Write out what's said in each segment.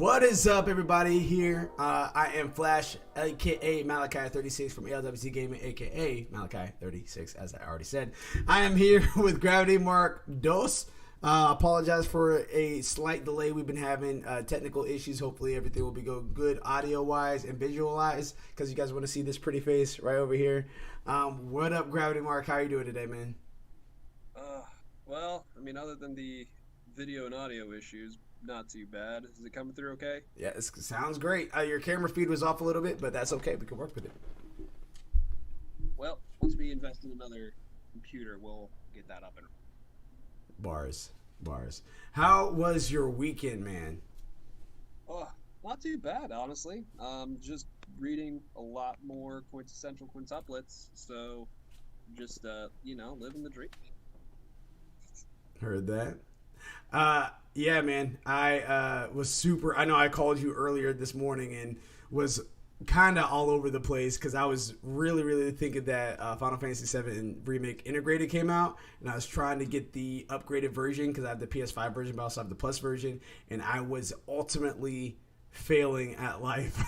What is up, everybody? Here, I am Flash, aka Malachai36 from ALWC Gaming, aka Malachai36, as I already said. I am here with Gravity-Mark Dos. Apologize for a slight delay. We've been having technical issues. Hopefully, everything will be go good audio-wise and visual-wise, because you guys want to see this pretty face right over here. What up, Gravity-Mark? How are you doing today, man? Well, I mean, other than the video and audio issues, not too bad. Is it coming through okay? Yeah, it sounds great. Your camera feed was off a little bit, but that's okay. We can work with it. Well, once we invest in another computer, we'll get that up and Bars. How was your weekend, man? Oh, not too bad, honestly. Just reading a lot more quintessential quintuplets, so just living the dream. Heard that. Yeah, man. I was super. I know I called you earlier this morning and was kind of all over the place because I was really thinking that Final Fantasy VII Remake Integrated came out, and I was trying to get the upgraded version because I have the PS5 version, but I also have the Plus version, and I was ultimately failing at life.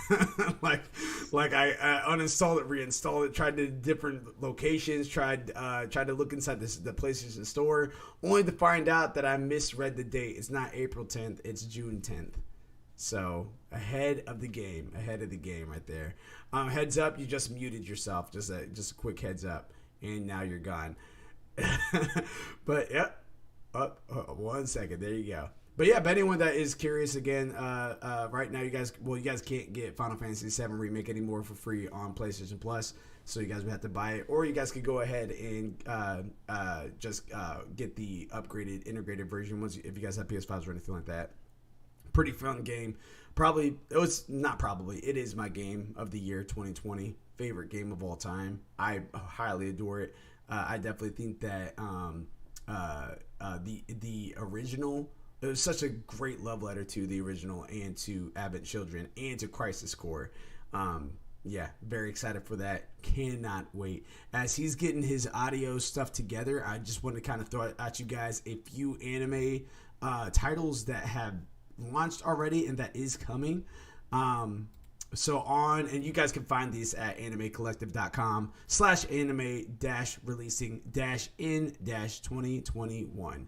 like I uninstalled it, reinstalled it, tried to different locations, tried to look inside the PlayStation Store, only to find out that I misread the date. It's not April 10th, it's June 10th. So ahead of the game right there. Heads up, you just muted yourself. Just a quick heads up, and now you're gone. But yep, up 1 second. There you go. But yeah, but anyone that is curious, again, right now you guys can't get Final Fantasy VII Remake anymore for free on PlayStation Plus, so you guys would have to buy it, or you guys could go ahead and just get the upgraded, integrated version if you guys have PS5s or anything like that. Pretty fun game. It is my game of the year 2020, favorite game of all time. I highly adore it. I definitely think that the original. It was such a great love letter to the original and to Advent Children and to Crisis Core. Yeah, very excited for that. Cannot wait. As he's getting his audio stuff together, I just want to kind of throw at you guys a few anime titles that have launched already and that is coming. And you guys can find these at animecollective.com/anime-releasing-in-2021.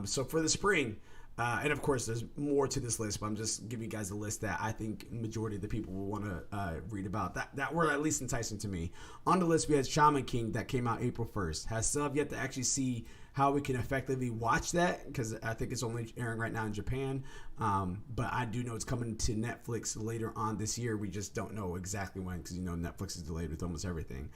So for the spring, and of course there's more to this list, but I'm just giving you guys a list that I think majority of the people will want to read about, that were at least enticing to me. On the list we had Shaman King that came out April 1st. Still have yet to actually see how we can effectively watch that, because I think it's only airing right now in Japan, but I do know it's coming to Netflix later on this year. We just don't know exactly when, because Netflix is delayed with almost everything.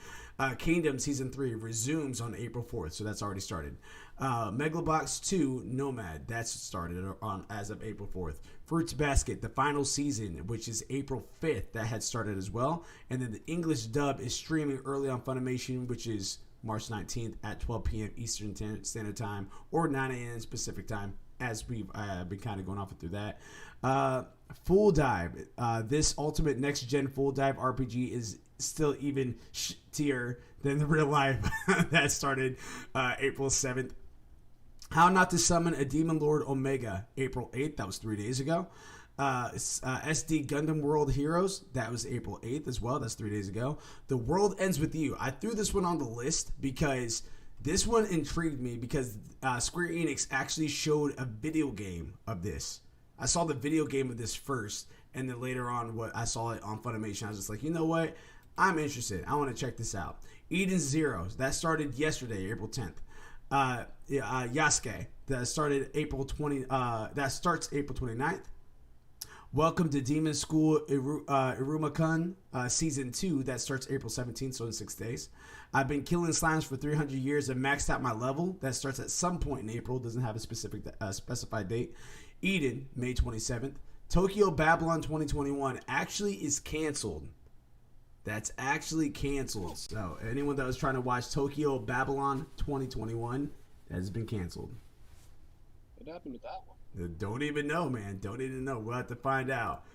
Kingdom Season 3 resumes on April 4th, so that's already started. Megalobox 2 Nomad, that's started on as of April 4th. Fruits Basket, the final season, which is April 5th, that had started as well. And then the English dub is streaming early on Funimation, which is March 19th at 12 p.m. Eastern Standard Time, or 9 a.m. Pacific Time, as we've been kind of going off through that. Full Dive, this ultimate next-gen Full Dive RPG is still even shittier than the real life. That started April 7th. How Not to Summon a Demon Lord Omega, April 8th. That was 3 days ago. SD Gundam World Heroes, that was April 8th as well. That's 3 days ago. The World Ends With You. I threw this one on the list because this one intrigued me, because Square Enix actually showed a video game of this. I saw the video game of this first, and then later on I saw it on Funimation. I was just like, you know what? I'm interested. I want to check this out. Eden Zero, that started yesterday, April 10th. Yasuke, that started April 20. That starts April 29th. Welcome to Demon School Iruma-kun Season 2. That starts April 17th, so in 6 days. I've been killing slimes for 300 years and maxed out my level. That starts at some point in April. Doesn't have a specified date. Eden, May 27th. Tokyo Babylon 2021 actually is canceled. That's actually canceled. So anyone that was trying to watch Tokyo Babylon 2021, that has been canceled. What happened with that one? Don't even know, man. Don't even know. We'll have to find out.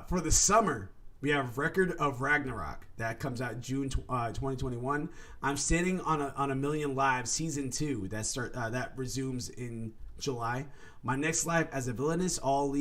For the summer, we have Record of Ragnarok. That comes out June 2021. I'm Standing on a Million Lives Season 2. That resumes in July. My Next Life as a Villainess, all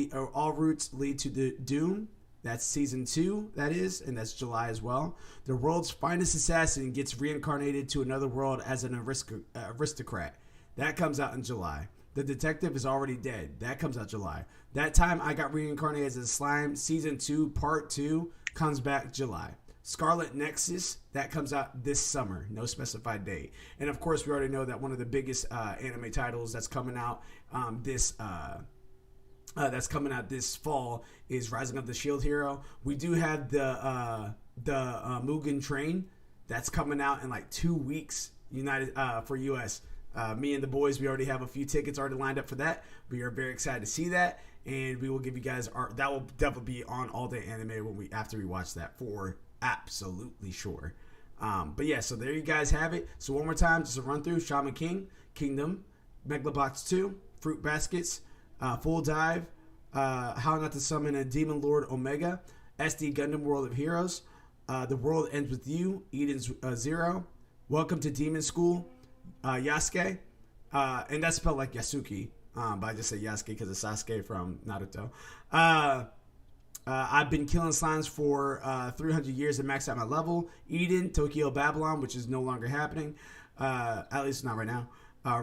routes lead to the Doom. That's season 2, that is, and that's July as well. The world's finest assassin gets reincarnated to another world as an aristocrat. That comes out in July. The detective is already dead. That comes out July. That time I got reincarnated as a slime. Season 2, part 2 comes back July. Scarlet Nexus, that comes out this summer, no specified date. And of course, we already know that one of the biggest anime titles that's coming out this fall is Rising of the Shield Hero. We do have the Mugen Train that's coming out in like 2 weeks, for US. Me and the boys, we already have a few tickets already lined up for that. We are very excited to see that, and we will give you guys that will definitely be on All Day Anime after we watch that for absolutely sure. But yeah, so there you guys have it. So one more time, just a run through: Shaman King, Kingdom, Megalobox 2, Fruit Baskets, Full Dive, How Not to Summon a Demon Lord Omega, SD Gundam World of Heroes, The World Ends With You, Eden's Zero, Welcome to Demon School, Yasuke, and that's spelled like Yasuki, but I just say Yasuke because it's Sasuke from Naruto. I've been killing slimes for 300 years and maxed out my level. Eden, Tokyo Babylon, which is no longer happening, at least not right now.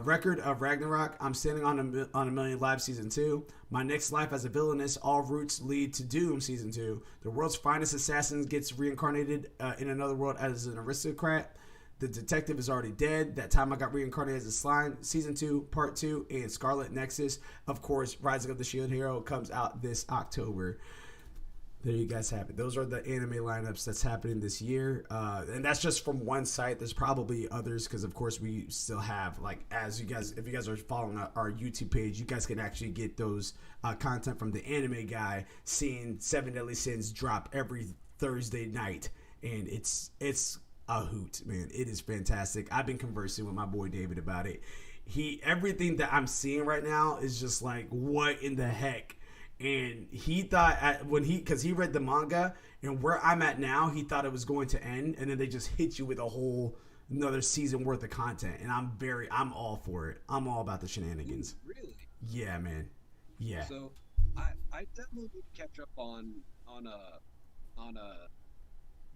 Record of Ragnarok, I'm standing on a million live season 2. My Next Life as a Villainess, all routes lead to Doom season 2. The world's finest assassin gets reincarnated in another world as an aristocrat. The detective is already dead. That time I got reincarnated as a slime. Season 2, part 2, and Scarlet Nexus. Of course, Rising of the Shield Hero comes out this October. There you guys have it. Those are the anime lineups that's happening this year, and that's just from one site. There's probably others because, of course, we still have if you guys are following our YouTube page, you guys can actually get those content from the anime guy, seeing Seven Deadly Sins drop every Thursday night, and it's a hoot, man. It is fantastic. I've been conversing with my boy David about it. Everything that I'm seeing right now is just like, what in the heck? And he thought because he read the manga, and where I'm at now, he thought it was going to end, and then they just hit you with another season worth of content, and I'm all for it. I'm all about the shenanigans. Really? Yeah, man. Yeah. So I definitely need to catch up on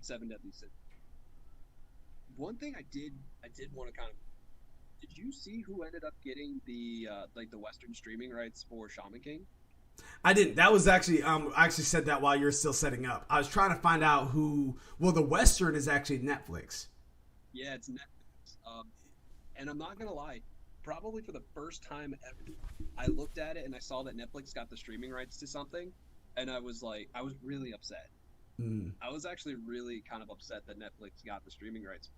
Seven Deadly Sins. One thing I did want to did you see who ended up getting the Western streaming rights for Shaman King? I didn't. That was actually I actually said that while you're still setting up. I was trying to find out who. Well, the Western is actually Netflix. Yeah, it's Netflix. And I'm not gonna lie, probably for the first time ever, I looked at it and I saw that Netflix got the streaming rights to something, and I was really upset. I was actually really kind of upset that Netflix got the streaming rights,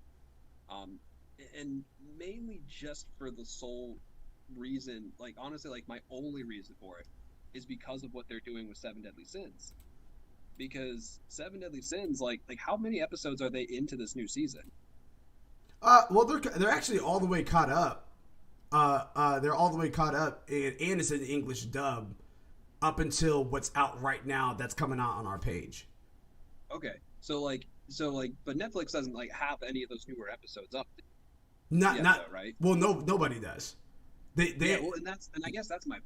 and mainly just for the sole reason, honestly, my only reason for it is because of what they're doing with Seven Deadly Sins. Because Seven Deadly Sins, how many episodes are they into this new season? Well, they're actually all the way caught up. They're all the way caught up, and it's an English dub up until what's out right now. That's coming out on our page. Okay, but Netflix doesn't have any of those newer episodes up. Not though, right? Well, nobody does. They yeah, and I guess that's my.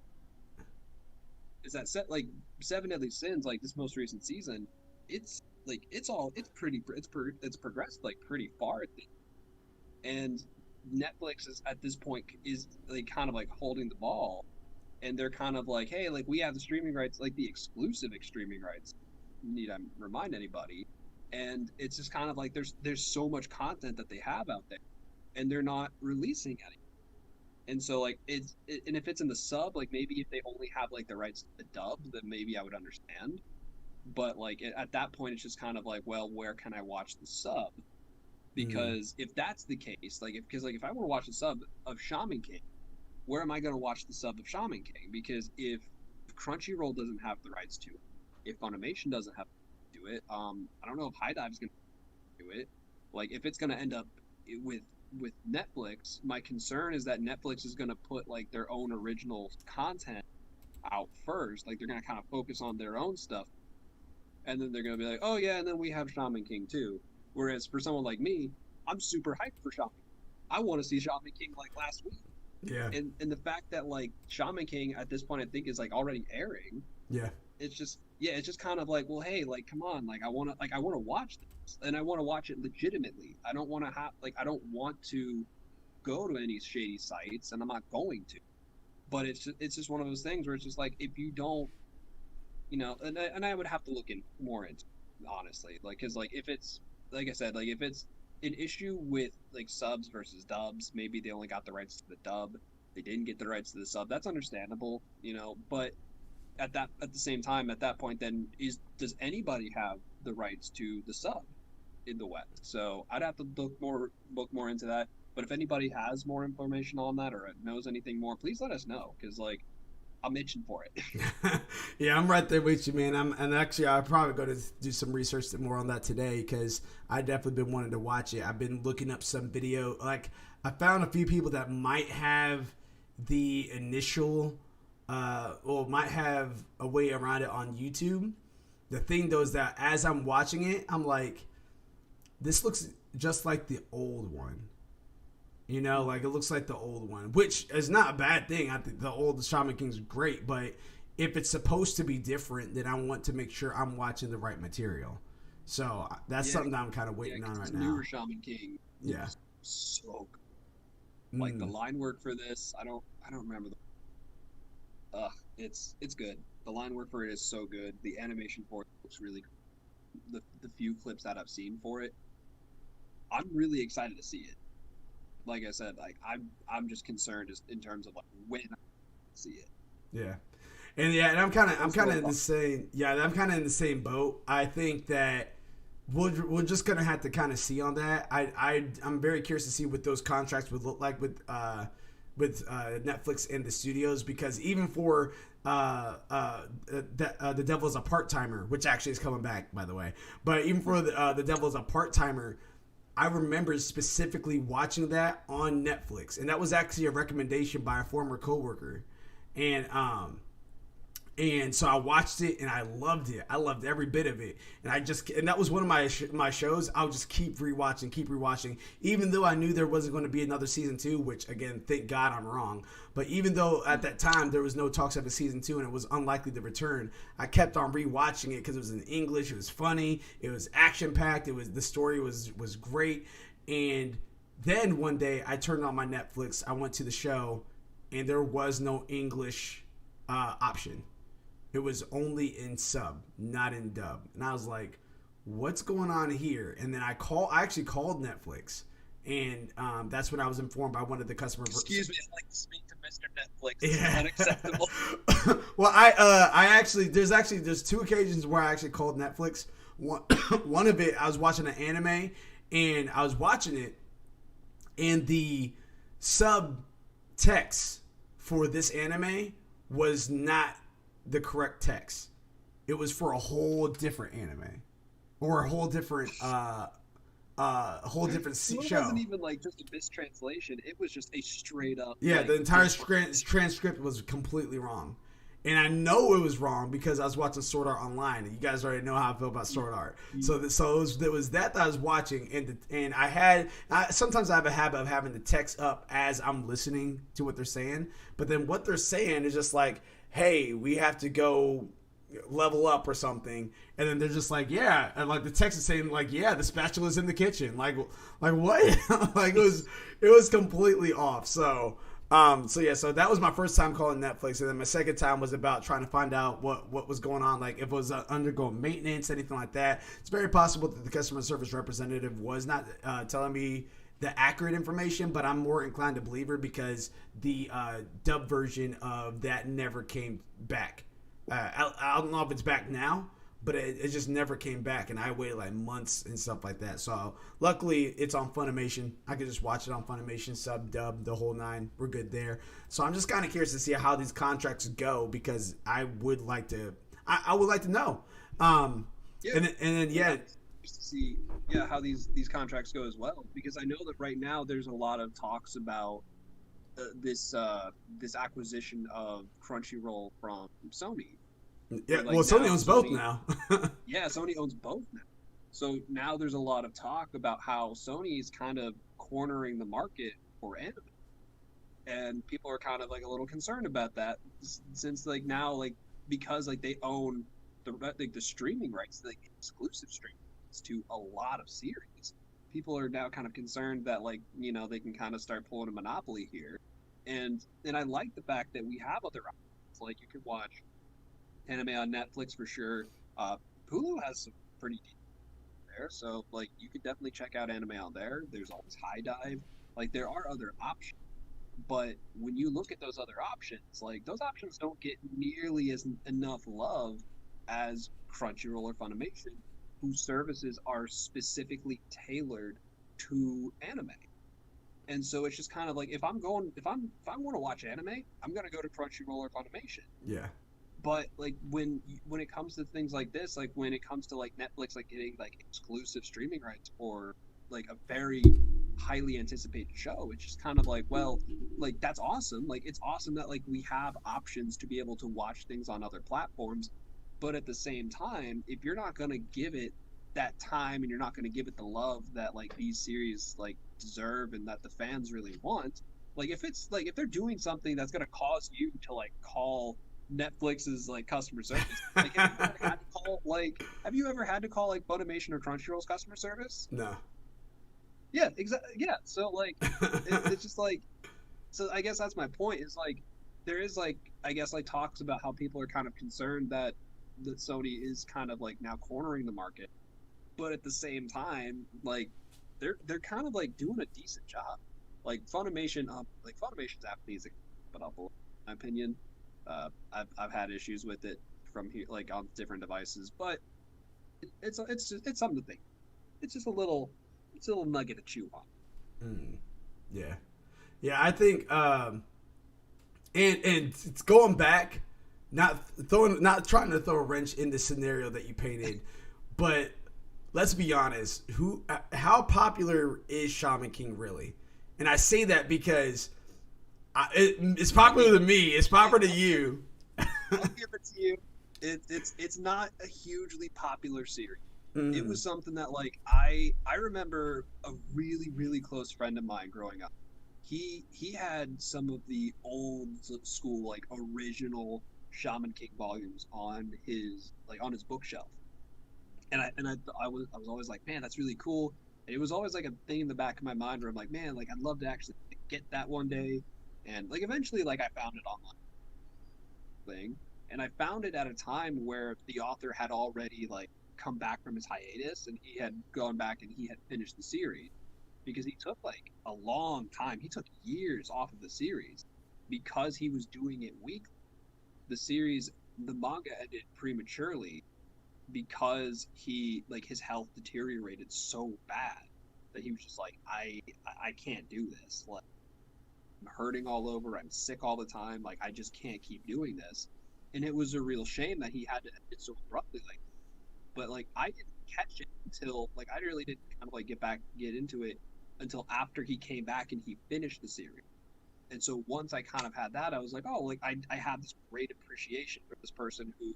Is that Seven Deadly Sins, this most recent season, it's progressed pretty far, and Netflix is at this point is kind of holding the ball, and they're kind of hey, we have the streaming rights, the exclusive streaming rights. Need I remind anybody? And it's just kind of there's so much content that they have out there, and they're not releasing any. And so and if it's in the sub, maybe if they only have the rights to the dub, then maybe I would understand. But at that point, it's just kind of well, where can I watch the sub? Because if that's the case, if I were to watch the sub of Shaman King, where am I going to watch the sub of Shaman King? Because if Crunchyroll doesn't have the rights to it, if Funimation doesn't have to do it, I don't know if High Dive's going to do it. If it's going to end up with Netflix, my concern is that Netflix is going to put their own original content out first. They're going to kind of focus on their own stuff, and then they're going to be oh yeah, and then we have Shaman King too. Whereas for someone like me, I'm super hyped for Shaman King. I want to see Shaman King last week. Yeah. And the fact that like Shaman King at this point I think is like already airing, Yeah. it's just yeah, it's just kind of like, well, hey, like come on, like I want to watch this and I want to watch it legitimately. I don't want to have like I don't want to go to any shady sites, and I'm not going to. But it's just one of those things where it's just like if you don't, and I would have to look in more into it, honestly, like because like if it's like I said, like if it's an issue with like subs versus dubs, maybe they only got the rights to the dub, they didn't get the rights to the sub. That's understandable, but at the same time, at that point, then does anybody have the rights to the sub in the West? So I'd have to look more into that. But if anybody has more information on that or knows anything more, please let us know because like I'm itching for it. Yeah, I'm right there with you, man. And actually I'll probably go to do some research more on that today because I definitely been wanting to watch it. I've been looking up some video. Like I found a few people that might have the initial, or might have a way around it on YouTube. The thing though is that as I'm watching it, I'm like, this looks just like the old one. Like it looks like the old one, which is not a bad thing. I think the old Shaman King's great, but if it's supposed to be different, then I want to make sure I'm watching the right material. So that's something that I'm kind of waiting on right now. Newer Shaman King, yeah, so good. Like the line work for this, I don't remember it's good. The line work for it is so good. The animation for it looks really good. The few clips that I've seen for it, I'm really excited to see it. Like I said, like I'm just concerned just in terms of like when I see it. Yeah. And I'm kind of in the same. Yeah, I'm kind of in the same boat. I think that we're just gonna have to kind of see on that. I'm very curious to see what those contracts would look like with Netflix and the studios, because even for the Devil's a Part-Timer, which actually is coming back, by the way, but even for the Devil's a Part-Timer, I remember specifically watching that on Netflix, and that was actually a recommendation by a former coworker, and so I watched it and I loved it. I loved every bit of it, and that was one of my shows. I would just keep rewatching, even though I knew there wasn't going to be another season 2. Which again, thank God I'm wrong. But even though at that time there was no talks of a season 2 and it was unlikely to return, I kept on rewatching it because it was in English. It was funny. It was action packed. The story was great. And then one day I turned on my Netflix. I went to the show, and there was no English option. It was only in sub, not in dub. And I was like, what's going on here? And then I actually called Netflix. And that's when I was informed by one of the customer. Excuse me, I'd like to speak to Mr. Netflix. Yeah. Unacceptable. Well, there's 2 occasions where I actually called Netflix. One of it, I was watching an anime, and I was watching it, and the sub text for this anime was not the correct text. It was for a whole different anime, or a whole different show. It wasn't even like just a mistranslation. It was just a straight up. Yeah, the entire transcript was completely wrong, and I know it was wrong because I was watching Sword Art Online, and you guys already know how I feel about Sword Art. Mm-hmm. There was that I was watching, and sometimes I have a habit of having the text up as I'm listening to what they're saying, but then what they're saying is just like, hey, we have to go level up or something, and then they're just like, yeah, and like the text is saying like, yeah, the spatula's in the kitchen, like what? Like it was completely off. So that was my first time calling Netflix, and then my second time was about trying to find out what was going on, like if it was undergoing maintenance, anything like that. It's very possible that the customer service representative was not telling me the accurate information, but I'm more inclined to believe her because the dub version of that never came back. I don't know if it's back now, but it just never came back, and I waited like months and stuff like that. So luckily it's on Funimation. I could just watch it on Funimation, sub, dub, the whole 9. We're good there. So I'm just kind of curious to see how these contracts go, because I would like to know. And then to see how these contracts go as well, because I know that right now there's a lot of talks about this acquisition of Crunchyroll from Sony. Yeah, well, Sony owns both now. Yeah, Sony owns both now. So now there's a lot of talk about how Sony is kind of cornering the market for anime. and people are kind of like a little concerned about that since like now like because like they own the streaming rights, like exclusive streaming rights to a lot of series. People are now kind of concerned that like they can kind of start pulling a monopoly here, and I like the fact that we have other options. Like you can watch anime on Netflix for sure. Hulu has some pretty deep there, so like you could definitely check out anime on there. There's always High Dive. Like there are other options, but when you look at those other options, like those options don't get nearly as enough love as Crunchyroll or Funimation, whose services are specifically tailored to anime. And so it's just kind of like if I'm going to watch anime, I'm going to go to Crunchyroll or Funimation. Yeah. But like when it comes to things like this, like when it comes to like Netflix like getting like exclusive streaming rights for like a very highly anticipated show, it's just kind of like, well, like that's awesome. Like it's awesome that like we have options to be able to watch things on other platforms, but at the same time, if you're not going to give it that time and you're not going to give it the love that like these series like deserve and that the fans really want, like if it's like if they're doing something that's going to cause you to like call Netflix's like customer service. Like, have you ever had to call like Funimation or Crunchyroll's customer service? No. Yeah, exactly. Yeah, so like, it's just like, so I guess that's my point. Is like, there is like, I guess like talks about how people are kind of concerned that Sony is kind of like now cornering the market, but at the same time, like, they're kind of like doing a decent job. Like Funimation's app needs to put up, in my opinion. I've had issues with it from here, like on different devices, but it's something to think. It's just it's a little nugget to chew on. Yeah, yeah. I think, and it's going back, not trying to throw a wrench in the scenario that you painted, but let's be honest. How popular is Shaman King really? And I say that because it's popular to me. It's popular to you. I'll give it to you. It's not a hugely popular series. It was something that like I remember a really really close friend of mine growing up. He had some of the old school like original Shaman King volumes on his bookshelf, and I was always like, man, that's really cool. And it was always like a thing in the back of my mind where I'm like, man, like I'd love to actually get that one day. And like eventually, like I found it online thing, and I found it at a time where the author had already like come back from his hiatus, and he had gone back and he had finished the series because he took like a long time. He took years off of the series because he was doing it weekly. The manga ended prematurely because he like his health deteriorated so bad that he was just like, I can't do this. Like, I'm hurting all over. I'm sick all the time. Like I just can't keep doing this. And it was a real shame that he had to end it so abruptly. Like, but like I didn't catch it until like I really didn't kind of like get into it until after he came back and he finished the series. And so once I kind of had that, I was like, oh, like I have this great appreciation for this person who,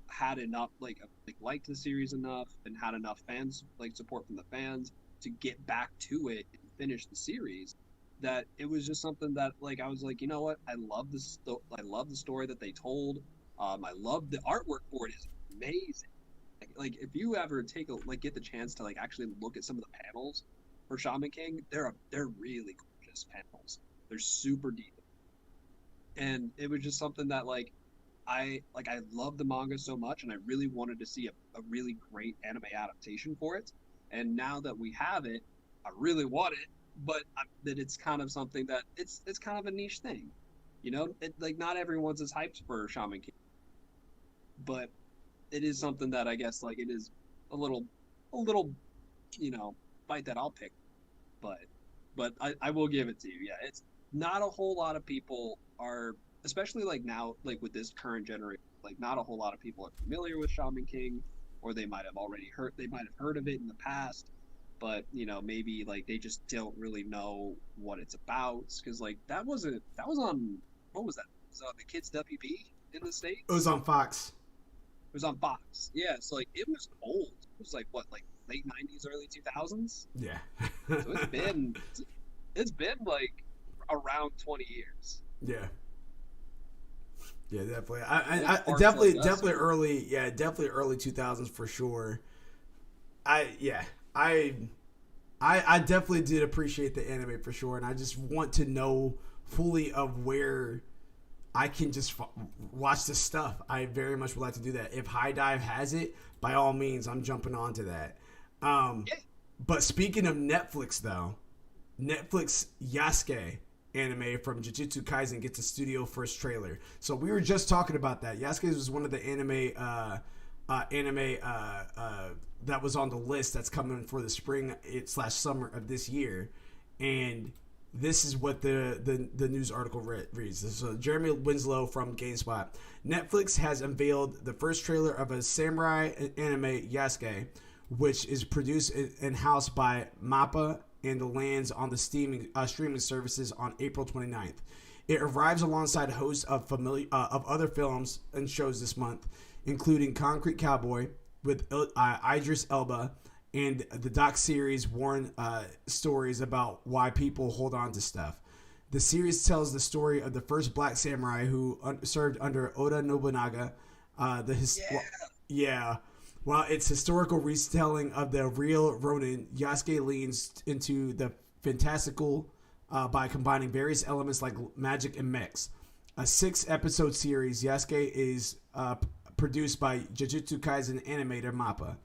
had enough like liked the series enough and had enough fans like support from the fans to get back to it and finish the series. That it was just something that like I was like, you know what, I love this. I love the story that they told. I love the artwork for it is amazing. Like if you ever get the chance to like actually look at some of the panels for Shaman King, they're really gorgeous panels. They're super deep, and it was just something that I love the manga so much, and I really wanted to see a really great anime adaptation for it. And now that we have it, I really want it. But that it's kind of something that it's kind of a niche thing, like not everyone's as hyped for Shaman King, but it is something that I guess like it is a little bite that I'll pick, but I will give it to you. Yeah, it's not a whole lot of people are, especially like now, like with this current generation, like not a whole lot of people are familiar with Shaman King, or they might have heard of it in the past. But maybe like they just don't really know what it's about, because like that was on, what was that? It was on the Kids WB in the States. It was on Fox. It was on Fox. Yeah, so like it was old. It was like what, like late 90s, early 2000s. Yeah. So it's been like around 20 years. Yeah. Yeah, definitely. And I far definitely, flung us definitely over. early. Yeah, definitely early 2000s for sure. I I definitely did appreciate the anime for sure, and I just want to know fully of where I can just watch this stuff. I very much would like to do that. If High Dive has it, by all means, I'm jumping onto that. Um, Yeah. but speaking of Netflix, though, Netflix Yasuke anime from Jujutsu Kaisen gets a studio first trailer. So we were just talking about that. Yasuke was one of the anime that was on the list that's coming for the spring slash summer of this year, and this is what the news article reads. So Jeremy Winslow from GameSpot. Netflix has unveiled the first trailer of a samurai anime Yasuke, which is produced in-house by MAPPA and lands on the streaming services on April 29th. It arrives alongside hosts of other films and shows this month, including Concrete Cowboy with Idris Elba and the doc series Warren stories about why people hold on to stuff. The series tells the story of the first black samurai who served under Oda Nobunaga. Yeah. Yeah. While its historical retelling of the real Ronin, Yasuke leans into the fantastical by combining various elements like magic and mechs. A 6-episode series, Yasuke is produced by Jujutsu Kaisen animator MAPPA.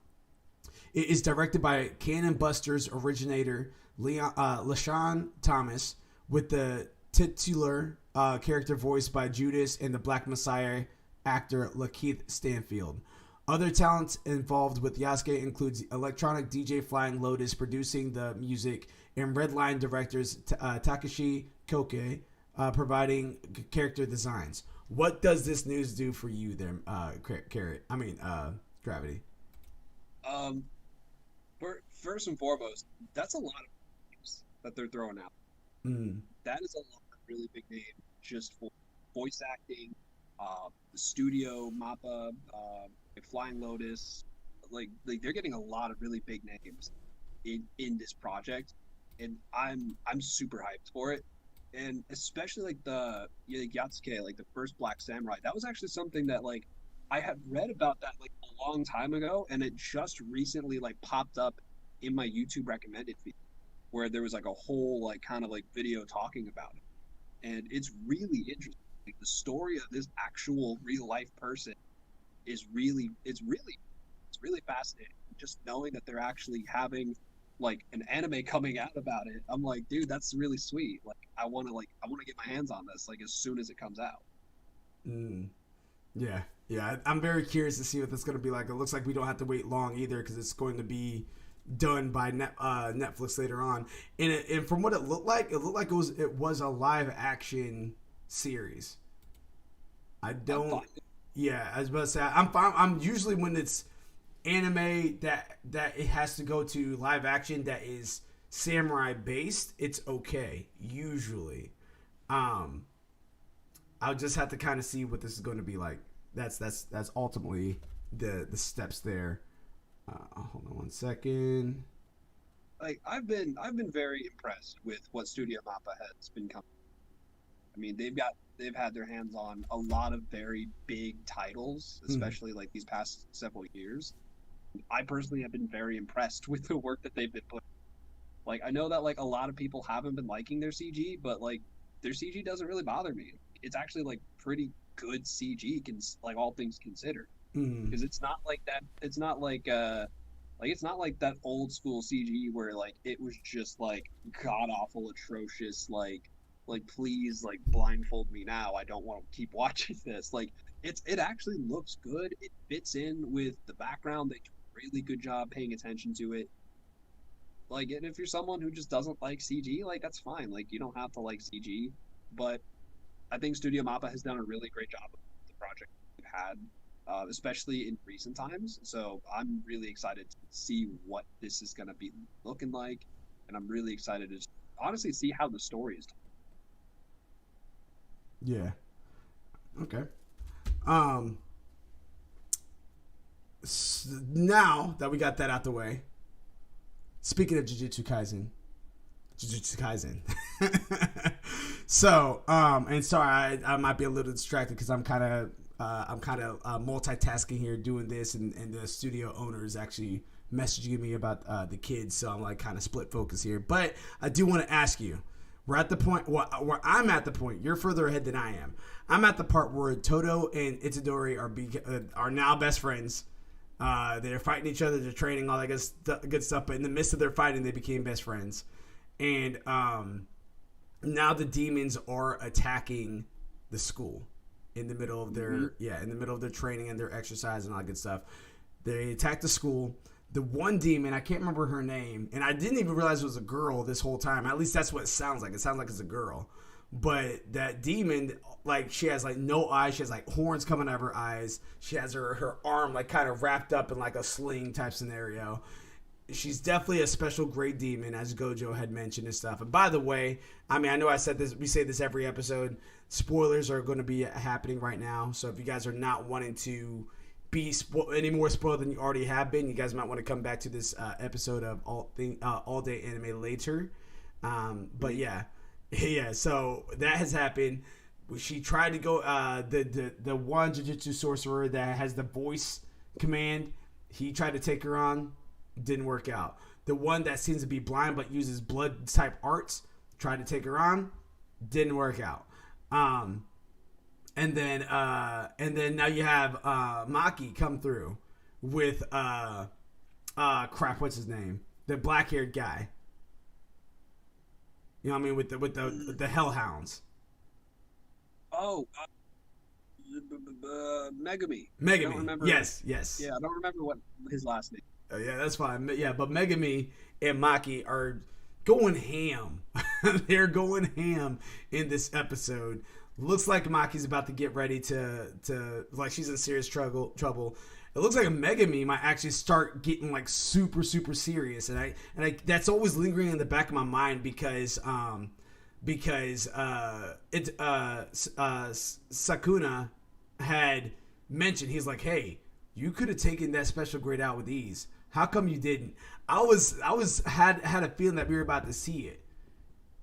It is directed by Cannon Busters originator LaShawn Thomas, with the titular character voiced by Judas and the Black Messiah actor Lakeith Stanfield. Other talents involved with Yasuke includes electronic DJ Flying Lotus producing the music and Redline directors Takashi Koke providing character designs. What does this news do for you there, Carrot? Gravity. Um, first and foremost, that's a lot of names that they're throwing out. Mm. That is a lot of really big names just for voice acting, the studio, MAPPA, Flying Lotus. Like they're getting a lot of really big names in this project, and I'm super hyped for it. And especially like Yatsuke, like the first Black Samurai, that was actually something that like I had read about that like a long time ago, and it just recently like popped up in my YouTube recommended feed, where there was like a whole like kind of like video talking about it, and it's really interesting. Like the story of this actual real life person is really fascinating. Just knowing that they're actually having like an anime coming out about it, I'm like, dude, that's really sweet. Like I want to get my hands on this like as soon as it comes out. Mm. Yeah, yeah. I'm very curious to see what that's going to be like. It looks like we don't have to wait long either because it's going to be done by Netflix later on. And from what it looked like it was a live action series. I I'm don't. fine. Yeah, I was about to say I'm fine. I'm usually when it's anime that it has to go to live action that is samurai based, it's okay usually. Um, I'll just have to kind of see what this is going to be like. That's ultimately the steps there. Hold on one second. Like I've been very impressed with what Studio Mappa has been coming. I mean, they've had their hands on a lot of very big titles, Mm, especially like these past several years. I personally have been very impressed with the work that they've been putting. Like I know that like a lot of people haven't been liking their CG, but like their CG doesn't really bother me. It's actually like pretty good CG, like all things considered, mm, because it's not like that. It's not like it's not like that old school CG where like it was just like god awful, atrocious. Like please like blindfold me now. I don't want to keep watching this. Like it actually looks good. It fits in with the background. They do a really good job paying attention to it. Like, and if you're someone who just doesn't like CG, like that's fine. Like you don't have to like CG, but I think Studio Mappa has done a really great job of the project we've had, especially in recent times. So I'm really excited to see what this is going to be looking like, and I'm really excited to honestly see how the story is told. yeah. Okay. Um. Now that we got that out the way, speaking of Jujutsu Kaisen, So, and sorry, I might be a little distracted because I'm kind of multitasking here, doing this, and the studio owner is actually messaging me about the kids, so I'm like kind of split focus here. But I do want to ask you. We're at the point where I'm at the point. You're further ahead than I am. I'm at the part where Toto and Itadori are now best friends. They're fighting each other. They're training, all that good stuff. But in the midst of their fighting, they became best friends. And now the demons are attacking the school in the middle of their in the middle of their training and their exercise and all that good stuff. They attack the school. The one demon, I can't remember her name, and I didn't even realize it was a girl this whole time. At least that's what it sounds like. It sounds like it's a girl. But that demon, like, she has like no eyes. She has like horns coming out of her eyes. She has her arm like kind of wrapped up in like a sling type scenario. She's definitely a special grade demon, as Gojo had mentioned and stuff. And by the way, I mean, I know I said this, we say this every episode. Spoilers are going to be happening right now. So if you guys are not wanting to be any more spoiled than you already have been, you guys might want to come back to this episode of All Day Anime later. But yeah. So that has happened. She tried to go the one Jujutsu sorcerer that has the voice command. He tried to take her on, didn't work out. The one that seems to be blind but uses blood type arts tried to take her on, didn't work out. And then now you have Maki come through with crap, what's his name? The black haired guy. You know what I mean? With the Hellhounds. Oh, Megami. Megami. I don't remember. Yes. Yeah, I don't remember what his last name. Yeah, that's fine. Yeah, but Megami and Maki are going ham. They're going ham in this episode. Looks like Maki's about to get ready to like she's in serious trouble. It looks like a Megami might actually start getting like super serious, and I that's always lingering in the back of my mind because Sakuna had mentioned, he's like, hey, you could have taken that special grade out with ease. How come you didn't? I had a feeling that we were about to see it.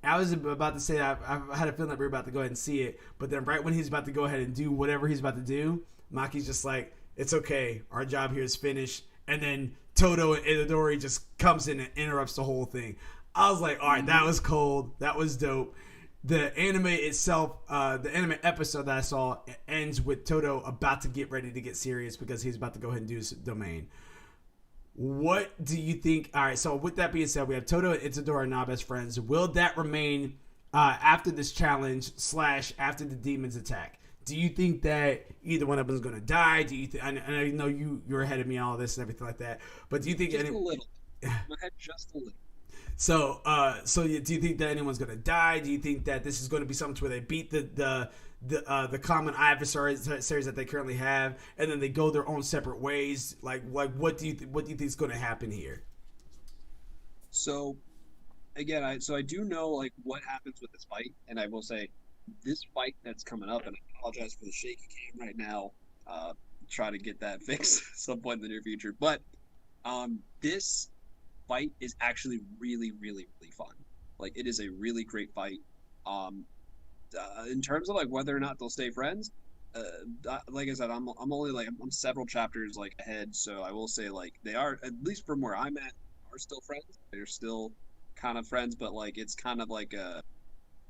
I was about to say I had a feeling that we were about to go ahead and see it, but then right when he's about to go ahead and do whatever he's about to do, Maki's just like, it's okay, our job here is finished. And then Toto and Itadori just comes in and interrupts the whole thing. I was like, all right, that was cold. That was dope. The anime itself, the anime episode that I saw, ends with Toto about to get ready to get serious because he's about to go ahead and do his domain. What do you think? All right, so with that being said, we have Toto and Itadori now best friends. Will that remain after this challenge / after the demons attack? Do you think that either one of them is going to die? Do you think? And I know you're ahead of me on all this and everything like that, but do you think just a little? My head just a little. So, do you think that anyone's going to die? Do you think that this is going to be something where they beat the common adversaries that they currently have, and then they go their own separate ways? Like what do you think is going to happen here? So, again, I do know like what happens with this fight, and I will say this fight that's coming up, and I apologize for the shaky cam right now. Try to get that fixed at some point in the near future, but this fight is actually really fun. Like, it is a really great fight. In terms of like whether or not they'll stay friends, like I said, I'm only like I'm several chapters like ahead, so I will say like they are, at least from where I'm at, are still friends. They're still kind of friends, but like it's kind of like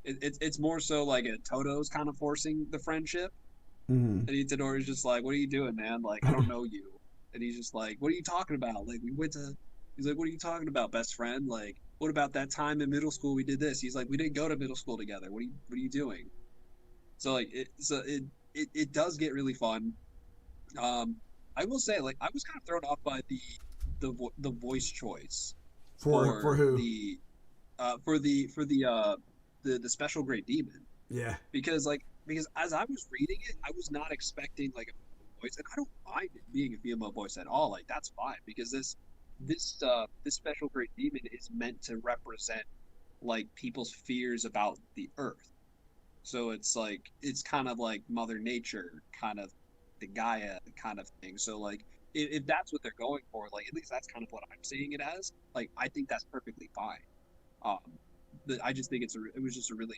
it's more so like a Toto's kind of forcing the friendship, and Itadori's just like, what are you doing, man? Like, I don't know you. And he's just like, what are you talking about? Like, he's like, what are you talking about, best friend? Like, what about that time in middle school we did this? He's like, we didn't go to middle school together. What are you doing? So like it does get really fun. I will say, like, I was kind of thrown off by the voice choice for who? The special grade demon. Yeah. Because as I was reading it, I was not expecting like a voice, and I don't mind it being a female voice at all. Like, that's fine, because this special grade demon is meant to represent like people's fears about the earth. So it's like, it's kind of like Mother Nature, kind of the Gaia kind of thing. So like if that's what they're going for, like at least that's kind of what I'm seeing it as. Like, I think that's perfectly fine. But I just think it was just a really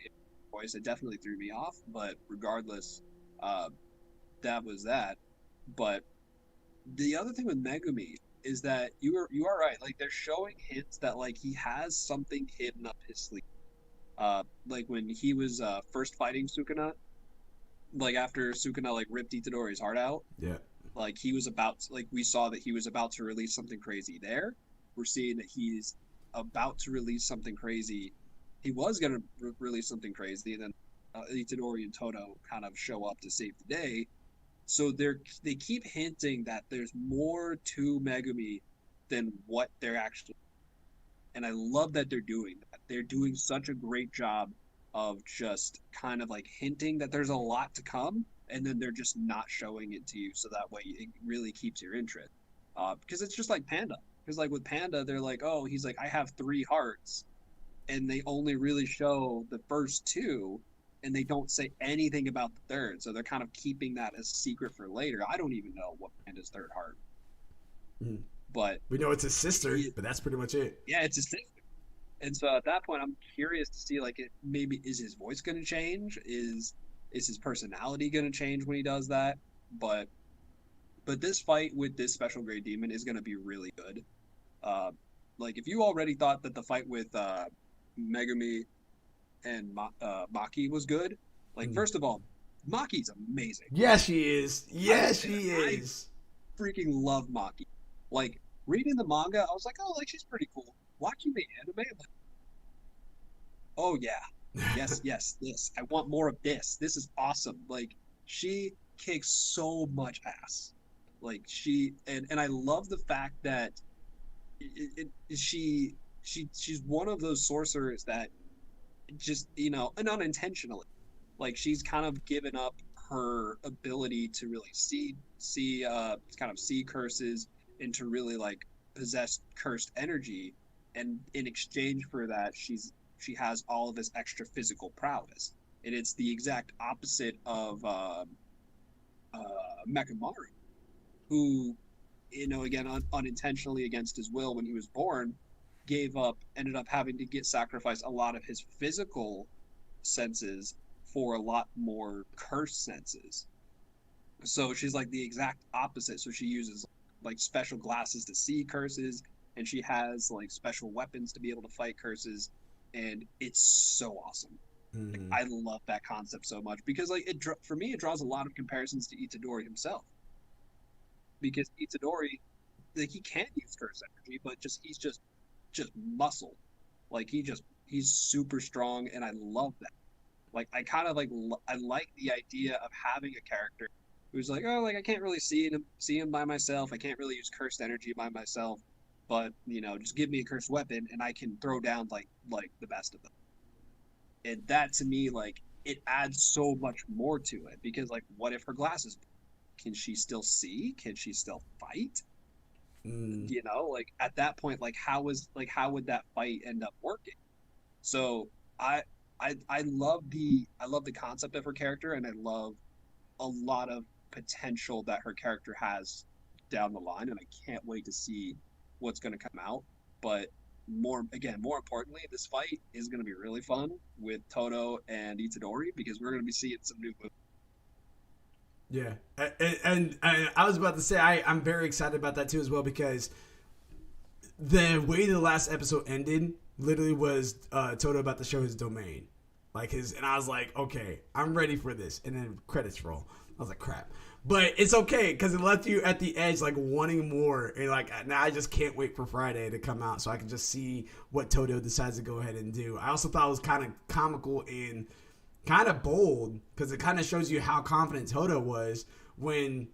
voice. It definitely threw me off, but regardless, uh, that was that. But the other thing with Megumi is that you are right. Like they're showing hints that like he has something hidden up his sleeve. Like when he was first fighting Sukuna, like after Sukuna like ripped Itadori's heart out, Yeah. like he was about to, like we saw that he was about to release something crazy there. We're seeing that he's about to release something crazy. He was going to release something crazy, and then Itadori and Toto kind of show up to save the day. So they keep hinting that there's more to Megumi than what they're actually, and I love that they're doing that. They're doing such a great job of just kind of like hinting that there's a lot to come, and then they're just not showing it to you, so that way it really keeps your interest. Because it's just like Panda. Because like with Panda, they're like, oh, he's like, I have 3 hearts, and they only really show the first 2, and they don't say anything about the third, so they're kind of keeping that as secret for later. I don't even know what Panda's third heart, Mm. but We know it's his sister, but that's pretty much it. yeah, it's his sister. And so at that point, I'm curious to see like, it maybe is his voice going to change? Is his personality going to change when he does that? But this fight with this special grade demon is going to be really good. Uh, like if you already thought that the fight with Megumi and Maki was good, like first of all, Maki's amazing. Yes, she is. Yes, she is. I freaking love Maki. Like reading the manga, I was like, oh, like she's pretty cool. Watching the anime, like, oh yeah, yes, yes, this. I want more of this. This is awesome. Like she kicks so much ass. Like she and I love the fact that she's one of those sorcerers that just and unintentionally, like she's kind of given up her ability to really kind of see curses and to really like possess cursed energy, and in exchange for that she has all of this extra physical prowess, and it's the exact opposite of Mekamaru, who again unintentionally against his will when he was born ended up having to get sacrifice a lot of his physical senses for a lot more curse senses. So she's like the exact opposite. So she uses like special glasses to see curses, and she has like special weapons to be able to fight curses, and it's so awesome. Like, I love that concept so much because like for me it draws a lot of comparisons to Itadori himself, because Itadori, like he can use curse energy, but he's just muscle. Like he's super strong, and I love that. Like I kind of like I like the idea of having a character who's like, oh, like I can't really see him by myself. I can't really use cursed energy by myself, but just give me a cursed weapon and I can throw down like the best of them. And that to me, like it adds so much more to it, because like what if her glasses, can she still see? Can she still fight? Like at that point, like how would that fight end up working? So I love the concept of her character, and I love a lot of potential that her character has down the line, and I can't wait to see what's going to come out. But more importantly, this fight is going to be really fun with Toto and Itadori, because we're going to be seeing some new moves. Yeah, and I was about to say I'm very excited about that too as well, because the way the last episode ended literally was Toto about to show his domain, and I was like, okay, I'm ready for this, and then credits roll. I was like, crap, but it's okay because it left you at the edge, like wanting more, and like now I just can't wait for Friday to come out so I can just see what Toto decides to go ahead and do. I also thought it was kind of comical and kind of bold, because it kind of shows you how confident Toto was when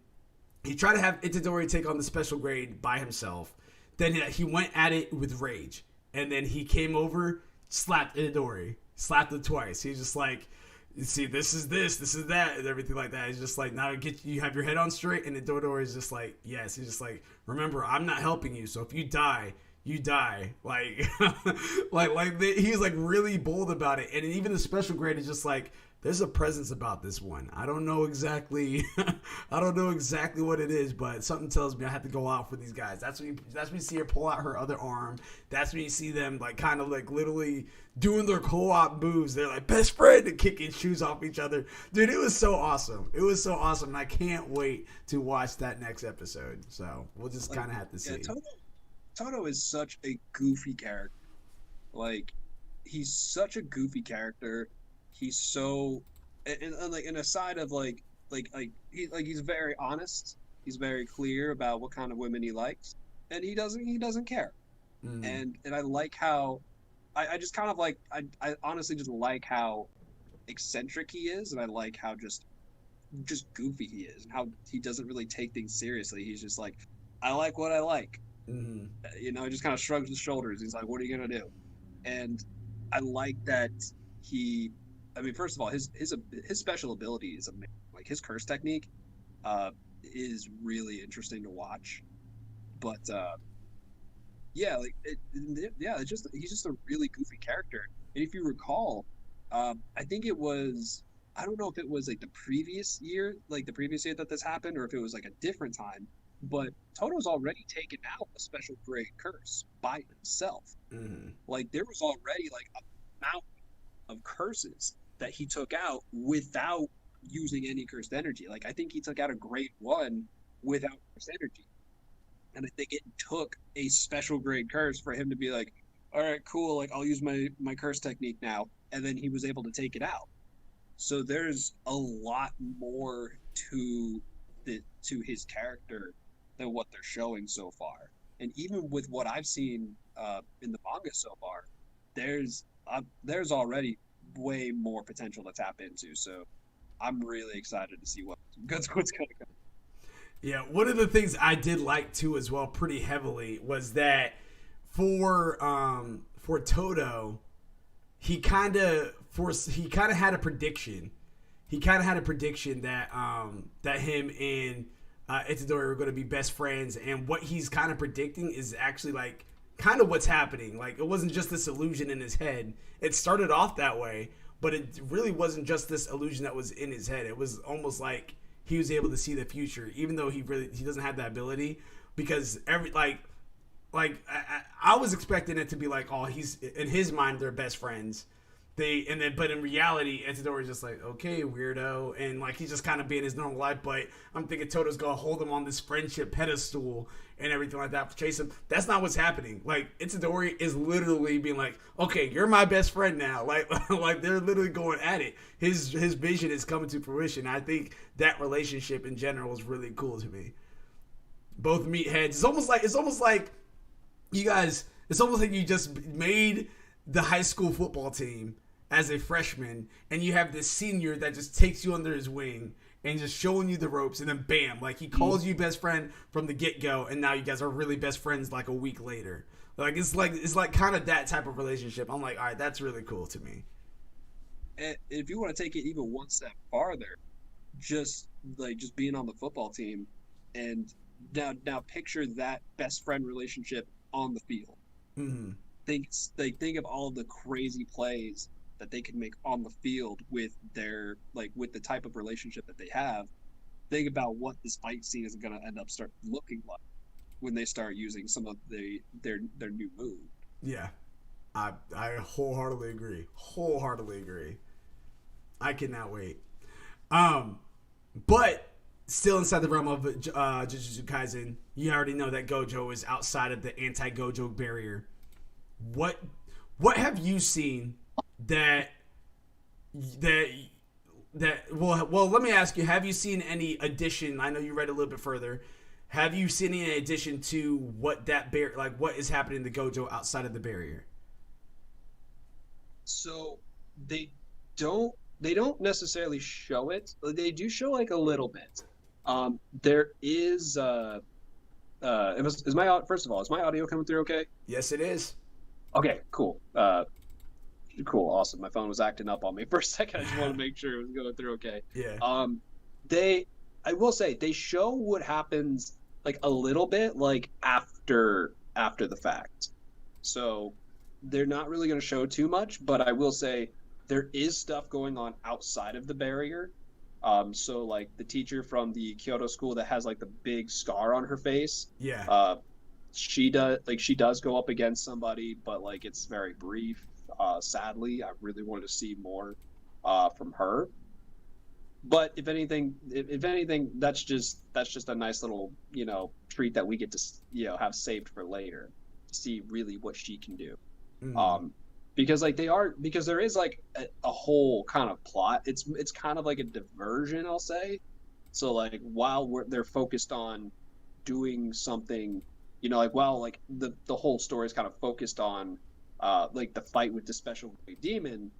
he tried to have Itadori take on the special grade by himself. Then he went at it with rage, and then he came over, slapped Itadori, slapped him twice. He's just like, you see, this is that, and everything like that. He's just like, now you have your head on straight, and Itadori is just like, yes. He's just like, remember, I'm not helping you, so if you die, you die. Like, he's like really bold about it, and even the special grade is just like, there's a presence about this one. I don't know exactly I don't know exactly what it is, but something tells me I have to go out for these guys. That's when you see her pull out her other arm. That's when you see them like kind of like literally doing their co-op moves. They're like best friend and kicking shoes off each other. Dude, it was so awesome. It was so awesome. And I can't wait to watch that next episode. So we'll just kind of have to see. Yeah, Toto is such a goofy character. Like, he's such a goofy character. He's so, and like, and aside of he's very honest. He's very clear about what kind of women he likes, and he doesn't care. Mm. And I like how, I just kind of like, I honestly just like how eccentric he is, and I like how just goofy he is, and how he doesn't really take things seriously. He's just like, I like what I like. Mm-hmm. He just kind of shrugs his shoulders. He's like, what are you gonna do? And I like that he, I mean, first of all, his special ability is amazing. Like, his curse technique is really interesting to watch. But yeah, it's just, he's just a really goofy character. And if you recall, I think it was, I don't know if it was like the previous year that this happened, or if it was like a different time. But Toto's already taken out a special grade curse by himself. Mm-hmm. Like, there was already like a mountain of curses that he took out without using any cursed energy. Like, I think he took out a grade 1 without cursed energy. And I think it took a special grade curse for him to be like, all right, cool, like, I'll use my curse technique now. And then he was able to take it out. So there's a lot more to his character than what they're showing so far. And even with what I've seen in the manga so far, there's already way more potential to tap into. So I'm really excited to see what's going to come. Yeah, one of the things I did like too as well, pretty heavily, was that for Toto, he kind of had a prediction. He kind of had a prediction that that him and Itadori were going to be best friends, and what he's kind of predicting is actually like kind of what's happening. Like, it wasn't just this illusion in his head. It started off that way, but it really wasn't just this illusion that was in his head. It was almost like he was able to see the future, even though he doesn't have that ability, because I was expecting it to be like, oh, he's in his mind they're best friends. But in reality, Itadori's just like, okay, weirdo, and like he's just kind of being his normal life. But I'm thinking Toto's gonna hold him on this friendship pedestal and everything like that, chase him. That's not what's happening. Like, Itadori is literally being like, okay, you're my best friend now. Like they're literally going at it. His vision is coming to fruition. I think that relationship in general is really cool to me. Both meatheads. It's almost like you guys. It's almost like you just made the high school football team as a freshman, and you have this senior that just takes you under his wing and just showing you the ropes, and then bam, like he calls you best friend from the get-go, and now you guys are really best friends like a week later. Like it's like kind of that type of relationship. I'm like, all right, that's really cool to me. And if you want to take it even one step farther, just being on the football team, and now picture that best friend relationship on the field. Mm-hmm. Think of all of the crazy plays that they can make on the field with with the type of relationship that they have. Think about what this fight scene is going to end up start looking like when they start using some of their new move. Yeah, I wholeheartedly agree. I cannot wait. But still inside the realm of Jujutsu Kaisen, you already know that Gojo is outside of the anti-Gojo barrier. What have you seen that well, let me ask you, have you seen any addition? I know you read a little bit further. Have you seen any addition to what what is happening to Gojo outside of the barrier? So they don't necessarily show it. They do show like a little bit. There is first of all, is my audio coming through okay? Yes, it is. Okay, cool. Cool, awesome. My phone was acting up on me for a second. I just wanted to make sure it was going through okay. Yeah. I will say they show what happens like a little bit like after the fact. So they're not really going to show too much, but I will say there is stuff going on outside of the barrier. So like the teacher from the Kyoto school that has like the big scar on her face, Yeah. uh, she does go up against somebody, but like it's very brief. Sadly, I really wanted to see more from her. But if anything, that's just a nice little treat that we get to have saved for later to see really what she can do. Mm. Um, because there is like a whole kind of plot. It's kind of like a diversion, I'll say. So like while they're focused on doing something, like while like the whole story is kind of focused on like the fight with the special great demon,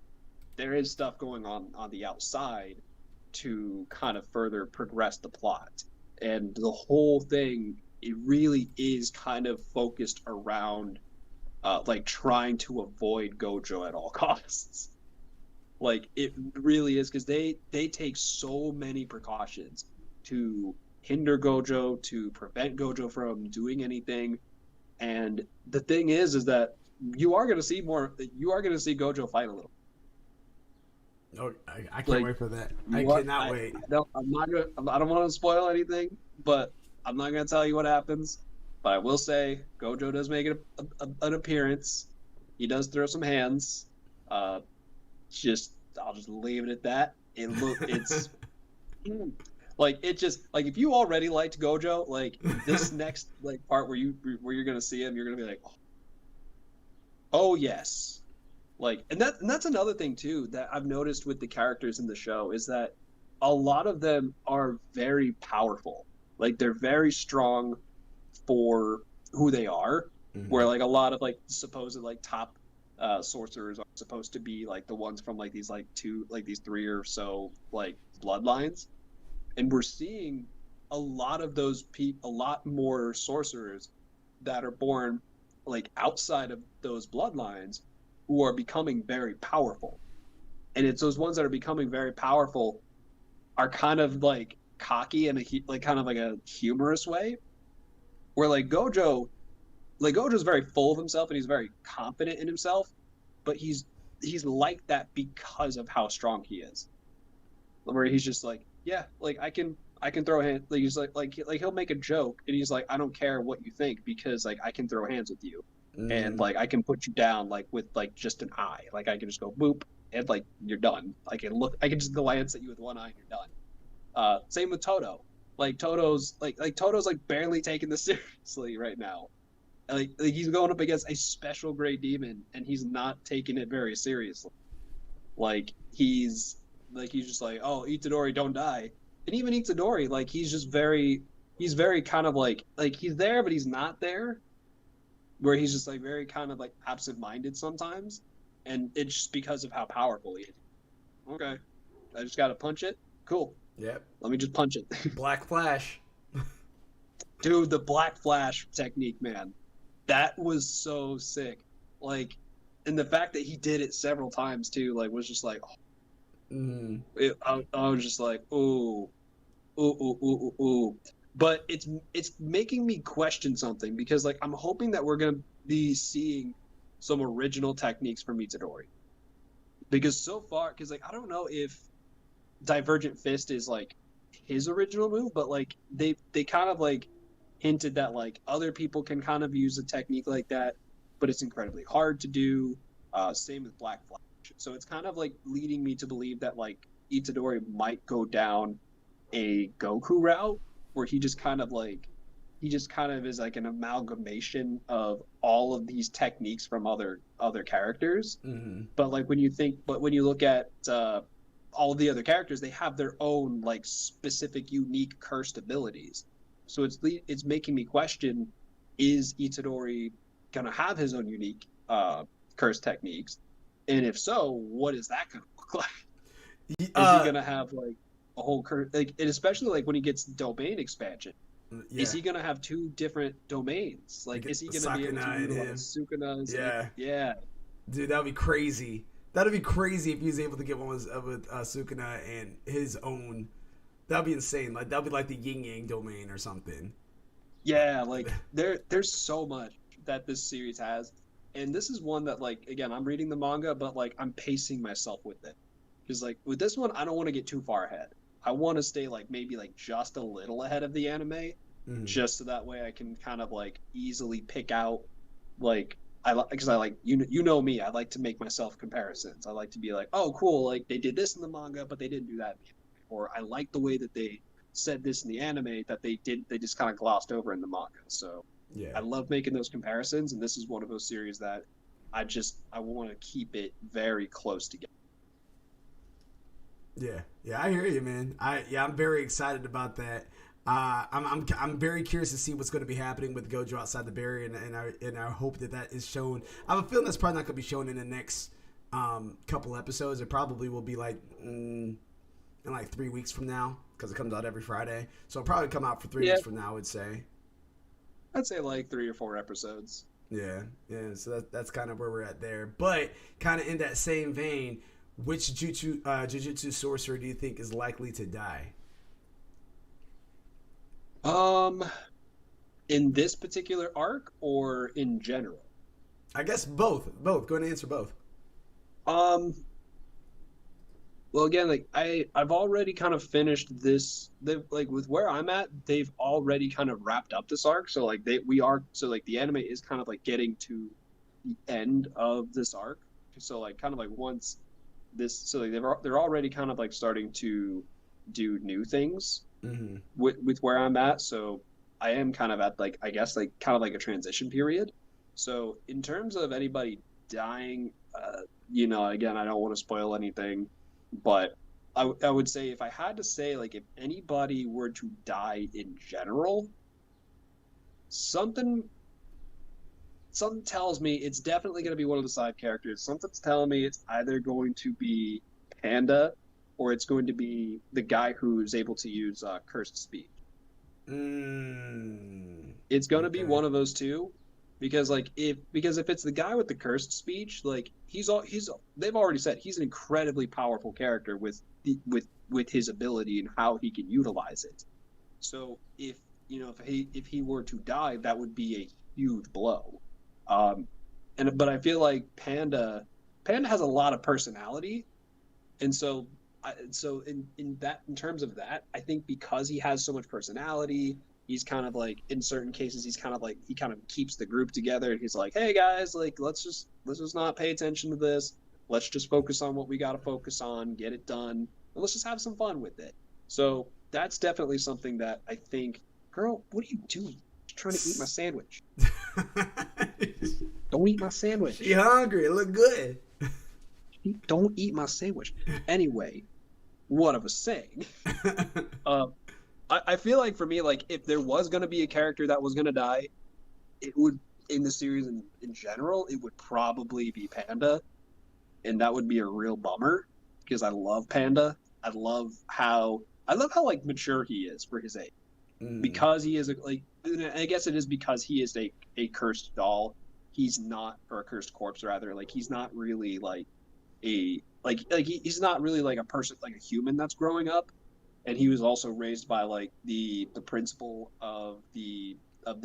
there is stuff going on the outside to kind of further progress the plot. And the whole thing, it really is kind of focused around like trying to avoid Gojo at all costs. Like it really is, because they take so many precautions to hinder Gojo, to prevent Gojo from doing anything. And the thing is that you are going to see more. You are going to see Gojo fight a little. Oh, I can't Like, wait for that. I cannot wait. I don't want to spoil anything, but I'm not gonna tell you what happens. But I will say Gojo does make an appearance. He does throw some hands. Uh, I'll just leave it at that. It's like it just like if you already liked Gojo, like this next like part where you're gonna see him, you're gonna be like, oh yes. Like, and that's another thing too that I've noticed with the characters in the show is that a lot of them are very powerful. Like they're very strong for who they are. Mm-hmm. Where like a lot of like supposed like top sorcerers are supposed to be like the ones from like these these three or so like bloodlines, and we're seeing a lot of a lot more sorcerers that are born like outside of those bloodlines who are becoming very powerful. And it's those ones that are becoming very powerful are kind of like cocky in like kind of like a humorous way, where Gojo's very full of himself and he's very confident in himself, but he's like that because of how strong he is. Where he's just like, yeah, like I can throw hands. Like he's like he'll make a joke and he's like, I don't care what you think because like I can throw hands with you. And like I can put you down like with like just an eye. Like I can just go boop and like you're done. I can just glance at you with one eye and you're done. Same with Toto. Like Toto's barely taking this seriously right now. Like he's going up against a special great demon and he's not taking it very seriously. Like he's just like, oh, Itadori, don't die. And even Itadori, like he's very kind of like he's there but he's not there, where he's just like very kind of like absent-minded sometimes, and it's just because of how powerful he is. Okay, I just gotta punch it. Cool. Yep. Let me just punch it. Black Flash. Dude, the Black Flash technique, man, that was so sick. Like, and the fact that he did it several times too, like, was just like, I was just like, ooh, ooh, ooh, ooh, ooh, ooh. But it's making me question something because like I'm hoping that we're gonna be seeing some original techniques from Itadori, because so far, because like I don't know if Divergent Fist is like his original move, but like they kind of like hinted that like other people can kind of use a technique like that, but it's incredibly hard to do. Same with Black Flash, so it's kind of like leading me to believe that like Itadori might go down a Goku route, where he just kind of is like an amalgamation of all of these techniques from other characters. Mm-hmm. But when you look at all of the other characters, they have their own like specific, unique cursed abilities. So it's making me question: is Itadori gonna have his own unique cursed techniques? And if so, what is that gonna look like? Is he gonna have like a whole like, and especially like when he gets domain expansion, is he gonna have two different domains? Like, is he gonna be able to utilize Sukuna's? Yeah, dude, that'd be crazy. That'd be crazy if he was able to get one with Sukuna and his own. That'd be insane. Like that'd be like the Yin Yang domain or something. Yeah, like there's so much that this series has, And this is one that, like, again, I'm reading the manga, but like I'm pacing myself with it. Because like with this one, I don't want to get too far ahead. I want to stay like maybe like just a little ahead of the anime, Mm-hmm. just so that way I can kind of like easily pick out like I like because I like you know me, I like to make myself comparisons. I like to be like, oh cool, like they did this in the manga, but they didn't do that in the anime. Or I like the way that they said this in the anime that they just kind of glossed over in the manga. So Yeah. I love making those comparisons, and this is one of those series that I want to keep it very close together. Yeah, yeah, I hear you, man. I'm very excited about that. I'm very curious to see what's going to be happening with Gojo outside the barrier, and I hope that is shown. I have a feeling that's probably not going to be shown in the next couple episodes. It probably will be like in like 3 weeks from now because it comes out every Friday. So it'll probably come out for 3 weeks Yeah, from now. I would say. I'd say like 3 or 4 episodes. Yeah, yeah. So that's kind of where we're at there. But kind of in that same vein, which Jujutsu sorcerer do you think is likely to die? Um, in this particular arc or in general? I guess both. Both. Go ahead and answer both. Um, well, again, like I've already kind of finished this. They like with where I'm at, they've already kind of wrapped up this arc. So like the anime is kind of like getting to the end of this arc. So like kind of like once this, so like they're already kind of like starting to do new things Mm-hmm. with where I'm at. So I am kind of at like I guess like kind of like a transition period. So in terms of anybody dying, again, I don't want to spoil anything, but I would say if I had to say like if anybody were to die in general, something something tells me it's definitely going to be one of the side characters. Something's telling me it's either going to be Panda or it's going to be the guy who's able to use cursed speech. Mm, It's going to be okay. one of those two because if it's the guy with the cursed speech, like he's they've already said he's an incredibly powerful character with his ability and how he can utilize it. So if he were to die, that would be a huge blow. Um, but I feel like Panda has a lot of personality, and so in terms of that, I think because he has so much personality, he's kind of like in certain cases he's kind of like he kind of keeps the group together, and he's like, hey guys, like let's just not pay attention to this. Let's just focus on what we got to focus on, get it done, and let's just have some fun with it. So that's definitely something that I think. Girl, what are you doing? I'm trying to eat my sandwich. Don't eat my She sandwich. hungry. It look good. Don't eat my sandwich. Anyway, what I was saying. Uh, I feel like for me, like if there was gonna be a character that was gonna die, it would in the series in general, it would probably be Panda, and that would be a real bummer because I love Panda. I love how like mature he is for his age Mm, because he is I guess it is because he is a cursed doll. He's not or a cursed corpse rather. Like he's not really like he's not really like a person like a human that's growing up, and he was also raised by like the principal of the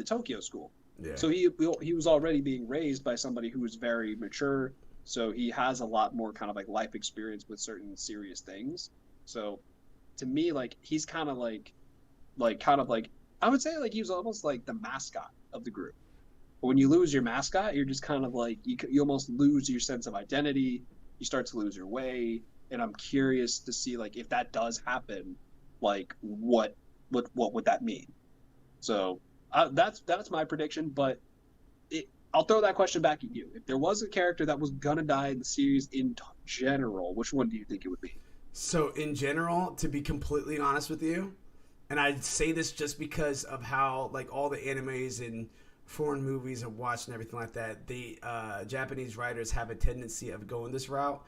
Tokyo school. yeah. So he was already being raised by somebody who was very mature. So he has a lot more kind of like life experience with certain serious things. So to me, like he's kind of like I would say like he was almost like the mascot of the group. But when you lose your mascot, you're just kind of like you almost lose your sense of identity. You start to lose your way, and I'm curious to see like if that does happen, like what would that mean? So that's my prediction. But I'll throw that question back at you. If there was a character that was gonna die in the series in general, which one do you think it would be? So in general, to be completely honest with you, and I say this just because of how like all the animes and foreign movies I've watched and everything like that, the Japanese writers have a tendency of going this route.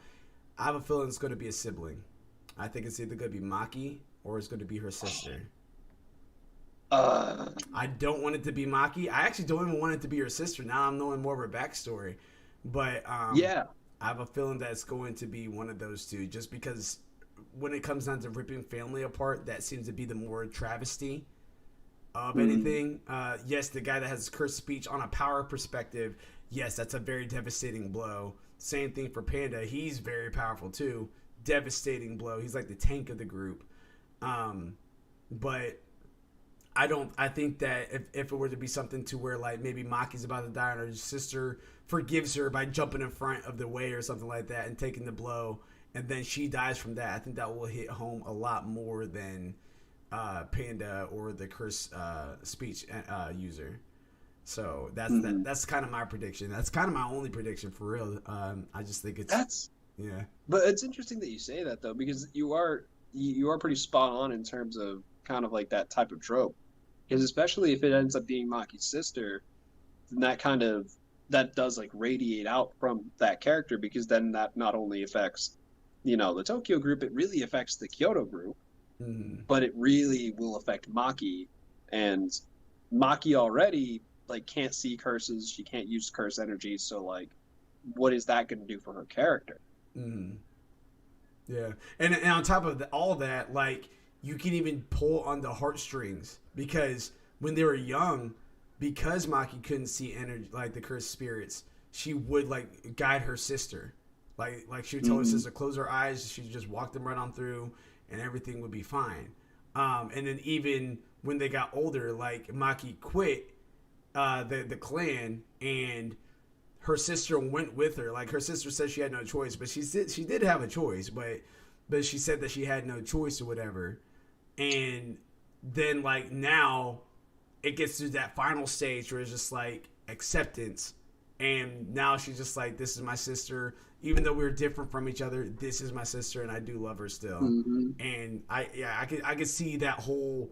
I have a feeling it's going to be a sibling. I think it's either going to be Maki or it's going to be her sister. Uh, I don't want it to be Maki. I actually don't even want it to be her sister. Now I'm knowing more of her backstory, but yeah. I have a feeling that it's going to be one of those two. Just because when it comes down to ripping family apart, that seems to be the more travesty of Mm, anything. Yes, the guy that has cursed speech on a power perspective, yes, that's a very devastating blow. Same thing for Panda. He's very powerful too. Devastating blow. He's like the tank of the group. But I don't. I think that if it were to be something to where like maybe Maki's about to die and her sister forgives her by jumping in front of the way or something like that and taking the blow, and then she dies from that, I think that will hit home a lot more than Panda or the curse speech user. So that's kind of my prediction. That's kind of my only prediction for real. I just think it's That's yeah. But it's interesting that you say that though, because you are pretty spot on in terms of kind of like that type of trope. Because especially if it ends up being Maki's sister, then that does like radiate out from that character, because then that not only affects, the Tokyo group, it really affects the Kyoto group, Mm-hmm. but it really will affect Maki. And Maki already like can't see curses, she can't use curse energy, so like what is that going to do for her character? Mm-hmm. Yeah, and on top of all that, like you can even pull on the heartstrings because when they were young, because Maki couldn't see energy like the cursed spirits, she would like guide her sister, like she would tell her Mm-hmm. sister close her eyes, she would just walk them right on through, and everything would be fine. And then even when they got older, like Maki quit the clan and her sister went with her. Like her sister said she had no choice, but she did have a choice, but she said that she had no choice or whatever. And then like now it gets to that final stage where it's just like acceptance. And now she's just like, this is my sister. Even though we're different from each other, this is my sister, and I do love her still. Mm-hmm. And I could see that whole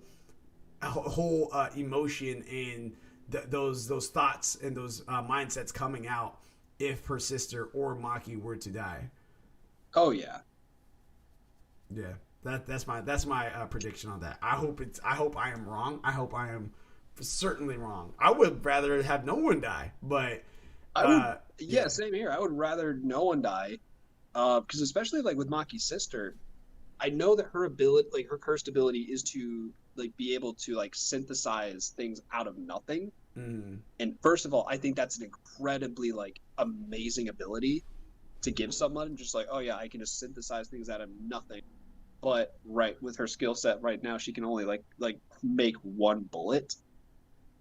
emotion and those thoughts and those mindsets coming out if her sister or Maki were to die. Oh yeah. Yeah, that's my prediction on that. I hope I am wrong. I hope I am certainly wrong. I would rather have no one die, but I would, yeah. yeah, same here. I would rather no one die, because especially like with Maki's sister, I know that her ability, like her cursed ability, is to like be able to like synthesize things out of nothing. Mm, And first of all, I think that's an incredibly like amazing ability to give someone. Just like, oh yeah, I can just synthesize things out of nothing. But right with her skill set right now, she can only like make one bullet.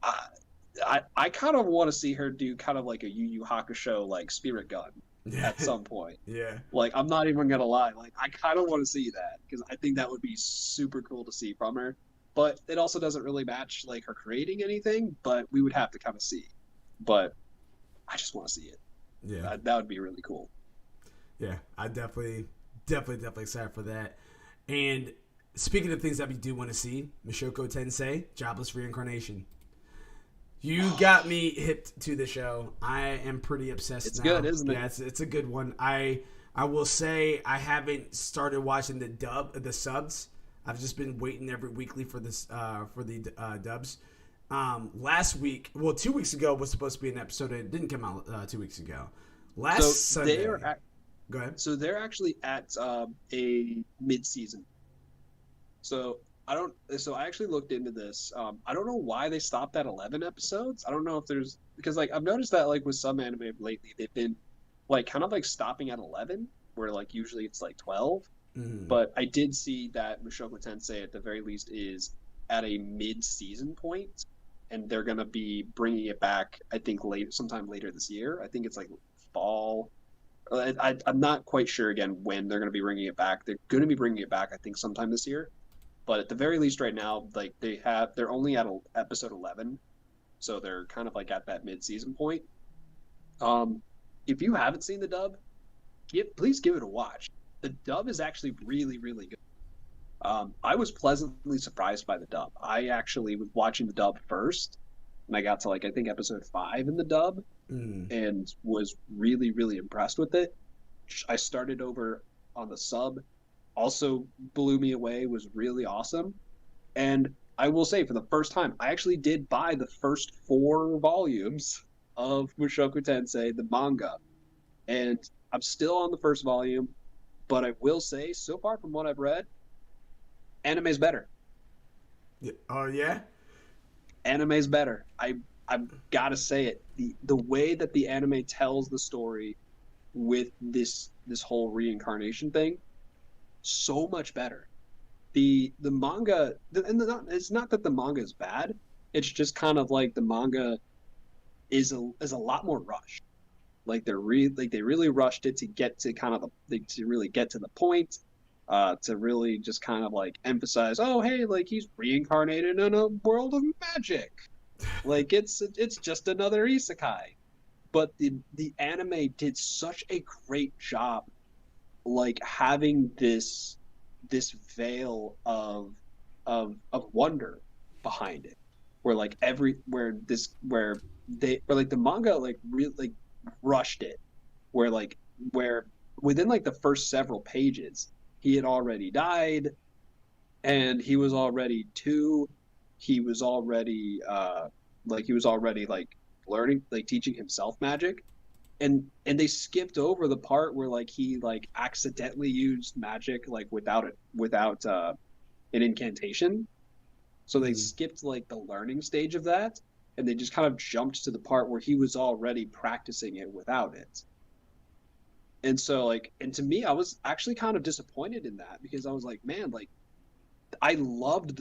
I I kind of want to see her do kind of like a Yu Yu Hakusho like spirit gun yeah, at some point. yeah, Like I'm not even gonna lie, like I kind of want to see that because I think that would be super cool to see from her. But it also doesn't really match like her creating anything. But we would have to kind of see. But I just want to see it. yeah, That would be really cool. yeah. I definitely excited for that. And speaking of things that we do want to see, Mishoko Tensei, Jobless Reincarnation. You got me hipped to the show. I am pretty obsessed It's now. good, isn't it? Yeah, it's a good one. I will say I haven't started watching the subs. I've just been waiting every weekly for this for the dubs. Last week, well, 2 weeks ago was supposed to be an episode. It didn't come out 2 weeks ago. Last So Sunday. they are. Go ahead. So they're actually at a mid-season. So I don't. So I actually looked into this. I don't know why they stopped at 11 episodes. I don't know if there's because like I've noticed that like with some anime lately they've been like kind of like stopping at 11, where like usually it's like 12. Mm-hmm. But I did see that Mushoku Tensei at the very least is at a mid-season point, and they're gonna be bringing it back. I think sometime later this year. I think it's like fall. I'm not quite sure again when they're going to be bringing it back. They're going to be bringing it back, I think, sometime this year. But at the very least, right now, like they're only at episode 11, so they're kind of like at that mid-season point. Um, if you haven't seen the dub, please give it a watch. The dub is actually really, really good. I was pleasantly surprised by the dub. I actually was watching the dub first, and I got to like I think episode 5 in the dub, Mm-hmm. and was really, really impressed with it. I started over on the sub, also blew me away, was really awesome. And I will say, for the first time, I actually did buy the first 4 volumes of Mushoku Tensei, the manga. And I'm still on the first volume, but I will say, so far from what I've read, anime's better. Yeah. Oh yeah. Anime's better. I've got to say it, the way that the anime tells the story with this whole reincarnation thing, so much better. The manga, it's not that the manga is bad. It's just kind of like the manga is a lot more rushed. Like they really rushed it to get to kind of to really get to the point, to really just kind of like emphasize, oh hey, like he's reincarnated in a world of magic, like it's just another isekai. But the anime did such a great job, like having this veil of wonder behind it, where like where like the manga like really like rushed it, where within like the first several pages he had already died, and he was already two, he was already he was already like learning, like teaching himself magic, and they skipped over the part where like he like accidentally used magic like without an incantation. So they skipped like the learning stage of that, and they just kind of jumped to the part where he was already practicing it without it. And so like, and to me, I was actually kind of disappointed in that, because I was like, man, like I loved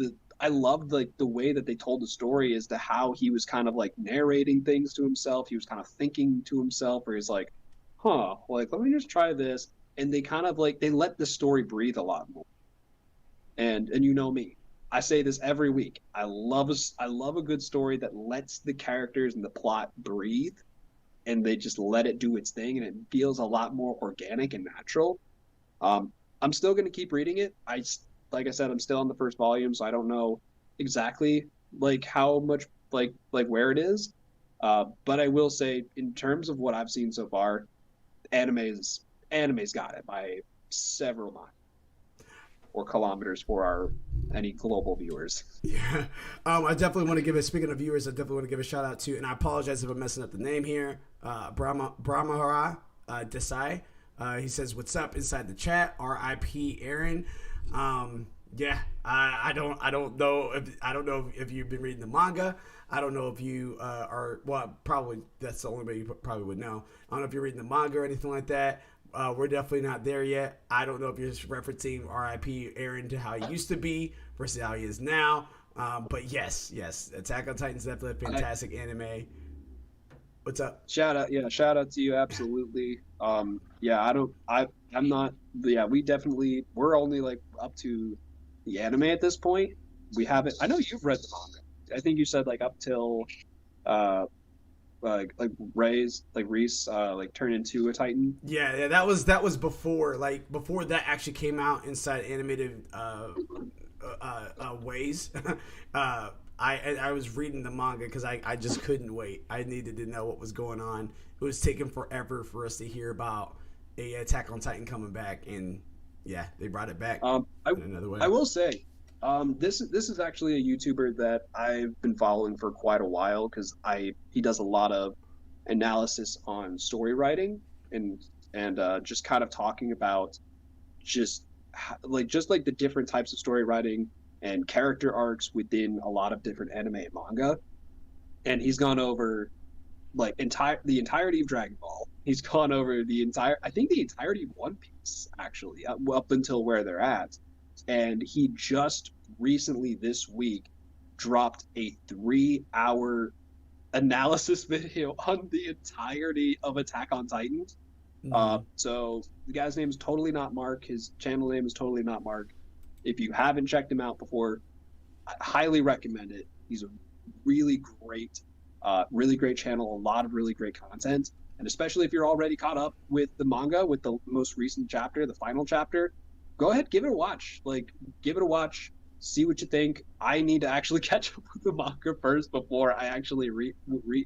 like the way that they told the story as to how he was kind of like narrating things to himself. He was kind of thinking to himself, where he's like, huh, like let me just try this. And they kind of like they let the story breathe a lot more. And you know me, I say this every week. I love a good story that lets the characters and the plot breathe, and they just let it do its thing, and it feels a lot more organic and natural. I'm still going to keep reading it. Like I said, I'm still on the first volume, so I don't know exactly like how much like where it is. But I will say, in terms of what I've seen so far, anime's got it by several miles or kilometers for our any global viewers. Yeah, I definitely want to give it. Speaking of viewers, I definitely want to give a shout out to, and I apologize if I'm messing up the name here. Brahmahara Desai. He says, "What's up?" inside the chat. R.I.P. Aaron. Yeah, I don't know if you've been reading the manga. I don't know if you are, well, probably that's the only way you probably would know. I don't know if you're reading the manga or anything like that. We're definitely not there yet. I don't know if you're just referencing R.I.P. Aaron to how he used to be versus how he is now. But yes, Attack on Titan is definitely a fantastic anime. What's up? Shout out, yeah, shout out to you, absolutely. Yeah, I'm not, yeah, we're only like up to the anime at this point. We haven't, I know you've read the manga. I think you said like up till, uh, like Reese, like turn into a Titan. Yeah, that was before that actually came out inside animated ways. I was reading the manga because I just couldn't wait. I needed to know what was going on. It was taking forever for us to hear about a Attack on Titan coming back, and yeah, they brought it back in another way. I will say, this is actually a YouTuber that I've been following for quite a while, because he does a lot of analysis on story writing, and just kind of talking about just like the different types of story writing and character arcs within a lot of different anime and manga. And he's gone over like the entirety of Dragon Ball. He's gone over the entirety of One Piece, actually, up until where they're at. And he just recently this week dropped a 3-hour analysis video on the entirety of Attack on Titan. So the guy's name is Totally Not Mark. His channel name is Totally Not Mark. If you haven't checked him out before, I highly recommend it. He's a really great channel, a lot of really great content. And especially if you're already caught up with the manga, with the most recent chapter, the final chapter, go ahead, give it a watch. Like, give it a watch, see what you think. I need to actually catch up with the manga first before I actually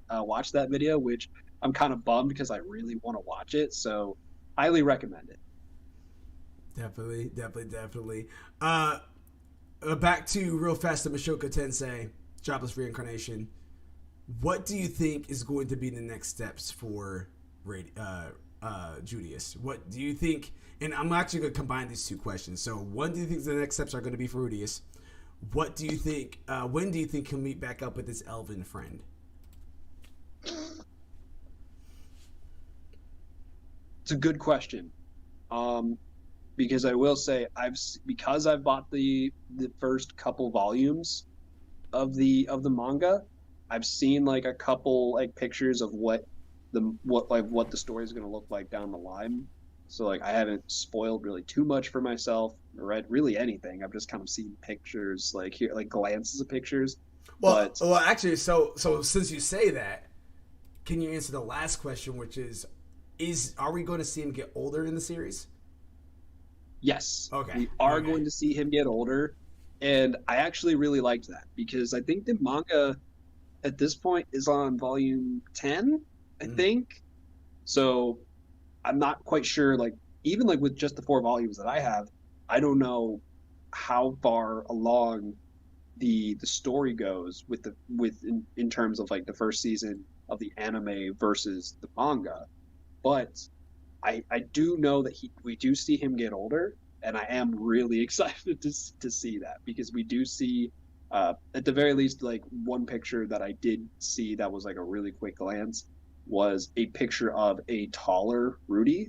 watch that video, which I'm kind of bummed because I really want to watch it. So, highly recommend it. Definitely. Back to real fast to Mushoku Tensei, Jobless Reincarnation. What do you think is going to be the next steps for Judius? What do you think? And I'm actually going to combine these two questions. So, what do you think the next steps are going to be for Rudius? What do you think? When do you think he'll meet back up with his elven friend? It's a good question. Um, because I will say because I've bought the first couple volumes of the manga, I've seen like a couple like pictures of what the story is going to look like down the line. So like I haven't spoiled really too much for myself or read really anything. I've just kind of seen pictures like here like glances of pictures. But Well, actually, so since you say that, can you answer the last question, which is are we going to see him get older in the series? yes, Okay, we are okay. going to see him get older. And I actually really liked that because I think the manga at this point is on volume 10, I Mm. think. So I'm not quite sure, like, even like with just the four volumes that I have, I don't know how far along the story goes with in terms of like the first season of the anime versus the manga. But I do know that we do see him get older, and I am really excited to see that because we do see at the very least like one picture that I did see that was like a really quick glance was a picture of a taller Rudius,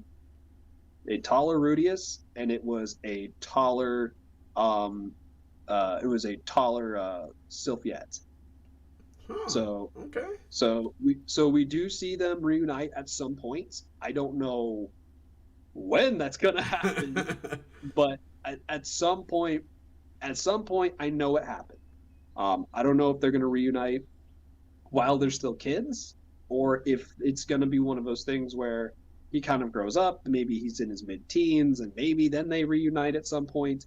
and um it was a taller Sylphiette. Huh. So Okay. we do see them reunite at some point. I don't know when that's gonna happen, but at some point, I know it happened. I don't know if they're gonna reunite while they're still kids, or if it's gonna be one of those things where he kind of grows up, maybe he's in his mid-teens, and maybe then they reunite at some point.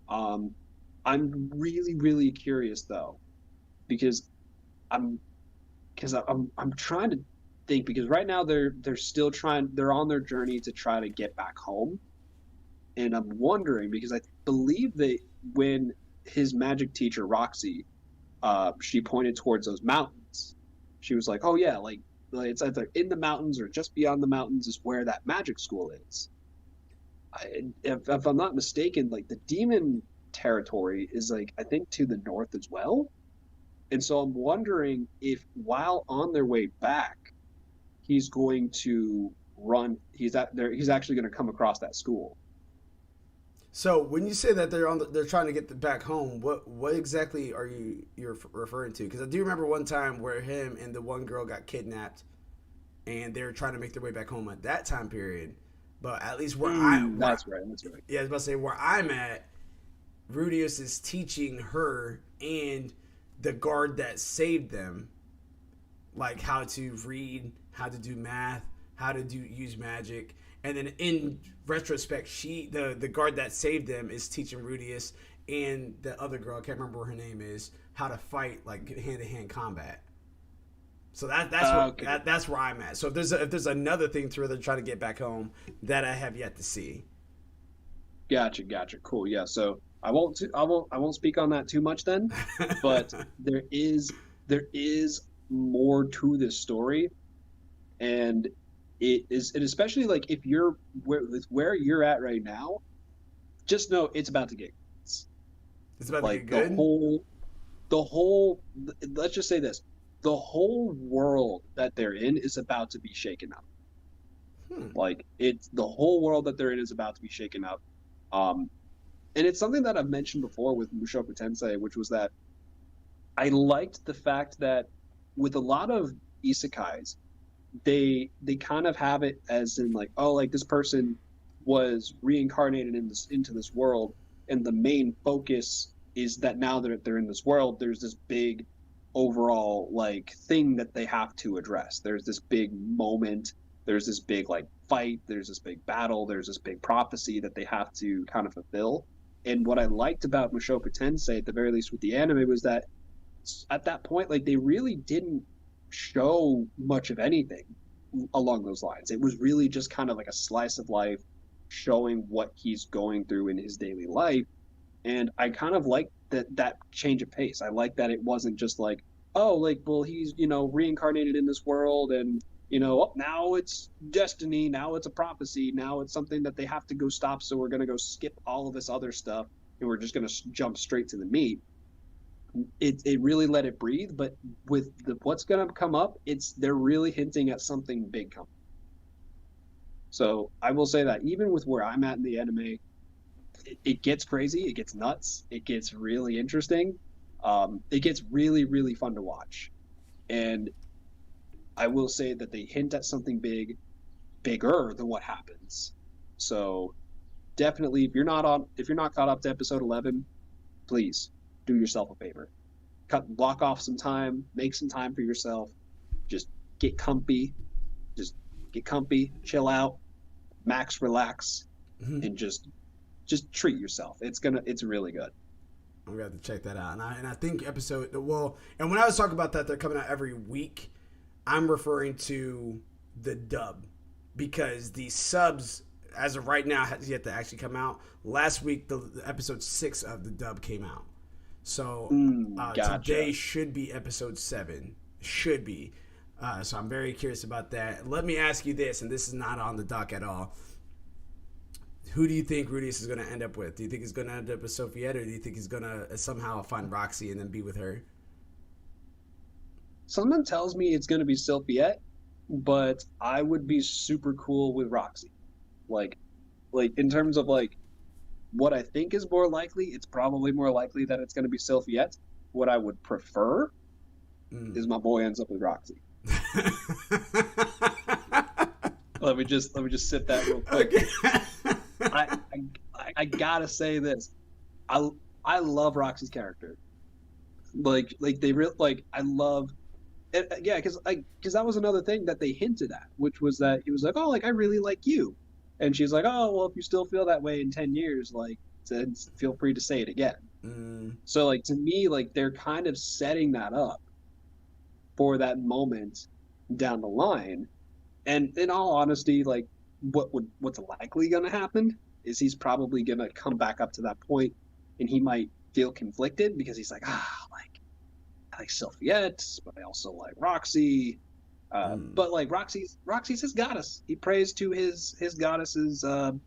Um, I'm really, really curious though, because I'm I'm trying to think because right now they're still trying they're on their journey to try to get back home, and I'm wondering because I believe that when his magic teacher Roxy, she pointed towards those mountains. She was like, "Oh yeah, like it's either in the mountains or just beyond the mountains is where that magic school is." If I'm not mistaken, like the demon territory is like I think to the north as well. And so I'm wondering if while on their way back, he's going to run. He's at there. He's actually going to come across that school. So when you say that they're trying to get back home, what exactly are you're referring to? Because I do remember one time where him and the one girl got kidnapped, and they were trying to make their way back home at that time period. But at least That's right. That's right. yeah, I was about to say where I'm at, Rudius is teaching her and the guard that saved them like how to read, how to do math, how to do use magic. And then in retrospect, the guard that saved them is teaching Rudius and the other girl, I can't remember what her name is, how to fight like hand to hand combat. So Okay. that's where I'm at. So if there's another thing to where they're trying to get back home that I have yet to see. Gotcha. Gotcha. Cool. Yeah. So I won't speak on that too much then, but there is more to this story, and and especially like if you're with where you're at right now, just know it's about to get It's about to get like good. the whole let's just say this the whole world that they're in is about to be shaken up. Hmm. Like it's the whole world that they're in is about to be shaken up. um and it's something that I've mentioned before with Mushoku Tensei, which was that I liked the fact that with a lot of isekais, they kind of have it as in like, oh, like this person was reincarnated in this into this world, and the main focus is that now that they're in this world, there's this big overall like thing that they have to address. There's this big moment, there's this big like fight, there's this big battle, there's this big prophecy that they have to kind of fulfill. And what I liked about Mushoku Tensei, at the very least with the anime, was that at that point, like they really didn't show much of anything along those lines. It was really just kind of like a slice of life showing what he's going through in his daily life. And I kind of like that change of pace. I like that it wasn't just like, oh, like, well, he's, reincarnated in this world and, oh, now it's destiny, now it's a prophecy, now it's something that they have to go stop. So we're going to go skip all of this other stuff and we're just going to jump straight to the meat. It really let it breathe, but with what's going to come up, they're really hinting at something big coming. So I will say that even with where I'm at in the anime, it gets crazy, it gets nuts, it gets really interesting. It gets really, really fun to watch. And I will say that they hint at something bigger than what happens. So definitely, if you're not caught up to episode 11, please do yourself a favor. Block off some time, make some time for yourself. Just get comfy, just get comfy, chill out, max relax, Mhm. and just treat yourself. It's really good. I'm gonna have to check that out. And I think and when I was talking about that, they're coming out every week. I'm referring to the dub because the subs, as of right now, has yet to actually come out. Last week, the episode 6 of the dub came out. So Gotcha. today should be episode 7. Should be. So I'm very curious about that. Let me ask you this, and this is not on the doc at all. Who do you think Rudius is going to end up with? Do you think he's going to end up with Sophia, or do you think he's going to somehow find Roxy and then be with her? Someone tells me it's going to be Sylphiette, but I would be super cool with Roxy. Like, like in terms of like what I think is more likely, it's probably more likely that it's going to be Sylphiette. What I would prefer Mm. is my boy ends up with Roxy. Let me just sip that real quick. Okay. I gotta say this. I I love Roxy's character. Like they real like I love it, yeah, because that was another thing that they hinted at, which was that he was like, oh, like I really like you, and she's like, oh, well, if you still feel that way in 10 years, like, then feel free to say it again. Mm. So like to me, like they're kind of setting that up for that moment down the line. And in all honesty, like what's likely going to happen is he's probably going to come back up to that point, and he might feel conflicted because he's like, like I like Sylphiette, but I also like Roxy. Mm. But like Roxy's his goddess. He prays to his goddess's, you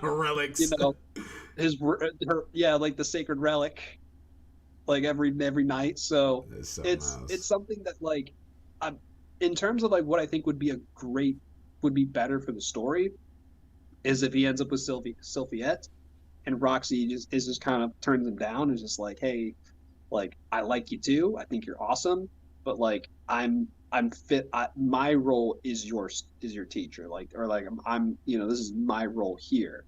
Relics. know, her, yeah, like the sacred relic, like every night. So There's something it's else. something that like, I, in terms of like what I think would be better for the story is if he ends up with Sylphiette, and Roxy just kind of turns him down, is just like, hey, like I like you too, I think you're awesome, but like I'm fit. My role is your teacher, like, or like this is my role here.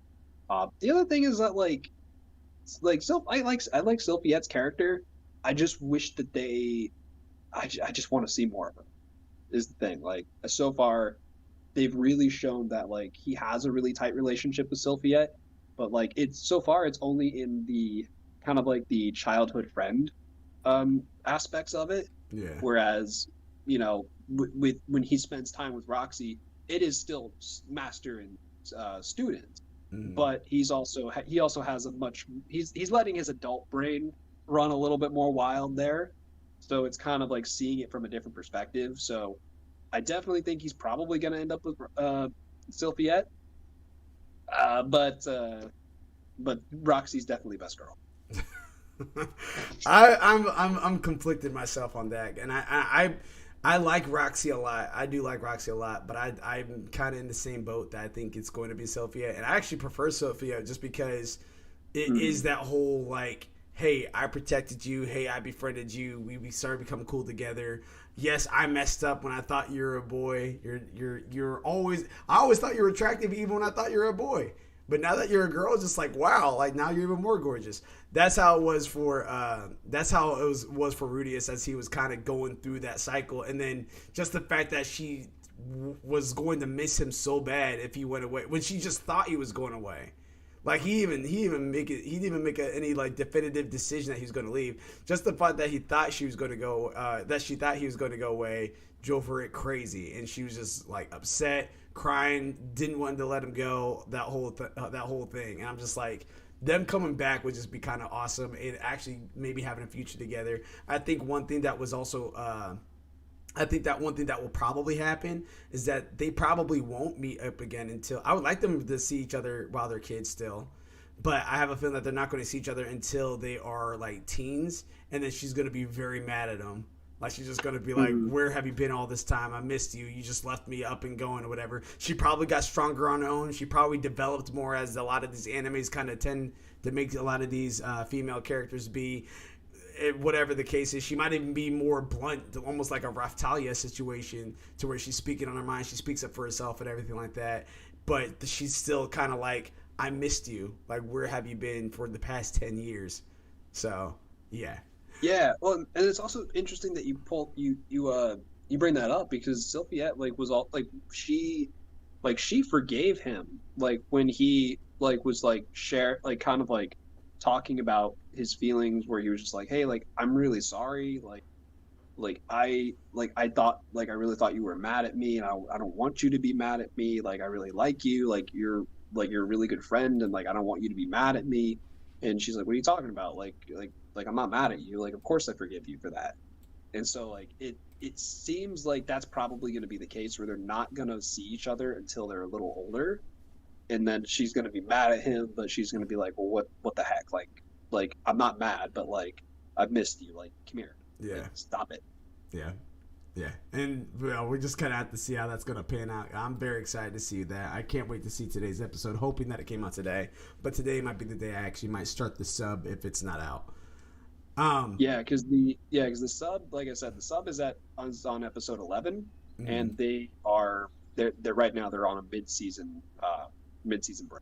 The other thing is that I like Sylphiette's character. I just wish that I just want to see more of her. Is the thing. Like so far, they've really shown that like he has a really tight relationship with Sylphiette, but like it's so far it's only in the kind of like the childhood friend aspects of it. Yeah. Whereas, with when he spends time with Roxy, it is still master and student, Mm. but he also has he's letting his adult brain run a little bit more wild there. So it's kind of like seeing it from a different perspective. So I definitely think he's probably going to end up with Sylphiette, uh, but uh, but Roxy's definitely best girl. I'm conflicted myself on that, and I like Roxy a lot. I do like Roxy a lot, but I'm kind of in the same boat that I think it's going to be Sophia, and I actually prefer Sophia just because it is Mm. that whole like, hey, I protected you, hey, I befriended you, we started becoming cool together. Yes, I messed up when I thought you were a boy. You're always I always thought you were attractive even when I thought you were a boy. But now that you're a girl, it's just like wow, like now you're even more gorgeous. That's how it was for was for Rudius as he was kind of going through that cycle, and then just the fact that she was going to miss him so bad if he went away when she just thought he was going away. Like he didn't even make any like definitive decision that he was going to leave. Just the fact that he thought she was going to go that she thought he was going to go away drove her crazy, and she was just like upset, crying, didn't want to let him go. That whole thing, and I'm just like, them coming back would just be kind of awesome, and actually maybe having a future together. I think one thing that was also I think that one thing that will probably happen is that they probably won't meet up again until I would like them to see each other while they're kids still. But I have a feeling that they're not going to see each other until they are like teens, and then she's going to be very mad at him Like she's just gonna be like, Mhm. "Where have you been all this time? I missed you. You just left me up and going or whatever." She probably got stronger on her own. She probably developed more, as a lot of these animes kind of tend to make a lot of these female characters be. Whatever the case is, she might even be more blunt, almost like a Raftalia situation, to where she's speaking on her mind. She speaks up for herself and everything like that. But she's still kind of like, "I missed you. Like, where have you been for the past 10 years?" So yeah. Yeah, well, and it's also interesting that you bring that up because Sylvia like was all like she forgave him like when he like was like share like kind of like talking about his feelings where he was just like, hey, like I'm really sorry, like I thought like I really thought you were mad at me and I don't want you to be mad at me, like I really like you, like you're a really good friend and like I don't want you to be mad at me. And she's like, what are you talking about, like I'm not mad at you, like of course I forgive you for that. And so like it seems like that's probably going to be the case where they're not going to see each other until they're a little older, and then she's going to be mad at him, but she's going to be like, well, what the heck, like I'm not mad, but like I've missed you, like come here, like Yeah. stop it. Yeah. Yeah, and well, we just kind of have to see how that's going to pan out. I'm very excited to see that. I can't wait to see today's episode, hoping that it came out today. But today might be the day I actually might start the sub if it's not out. Um, Because the sub, like I said, the sub is on episode 11, mm, and they're right now they're on a mid season break.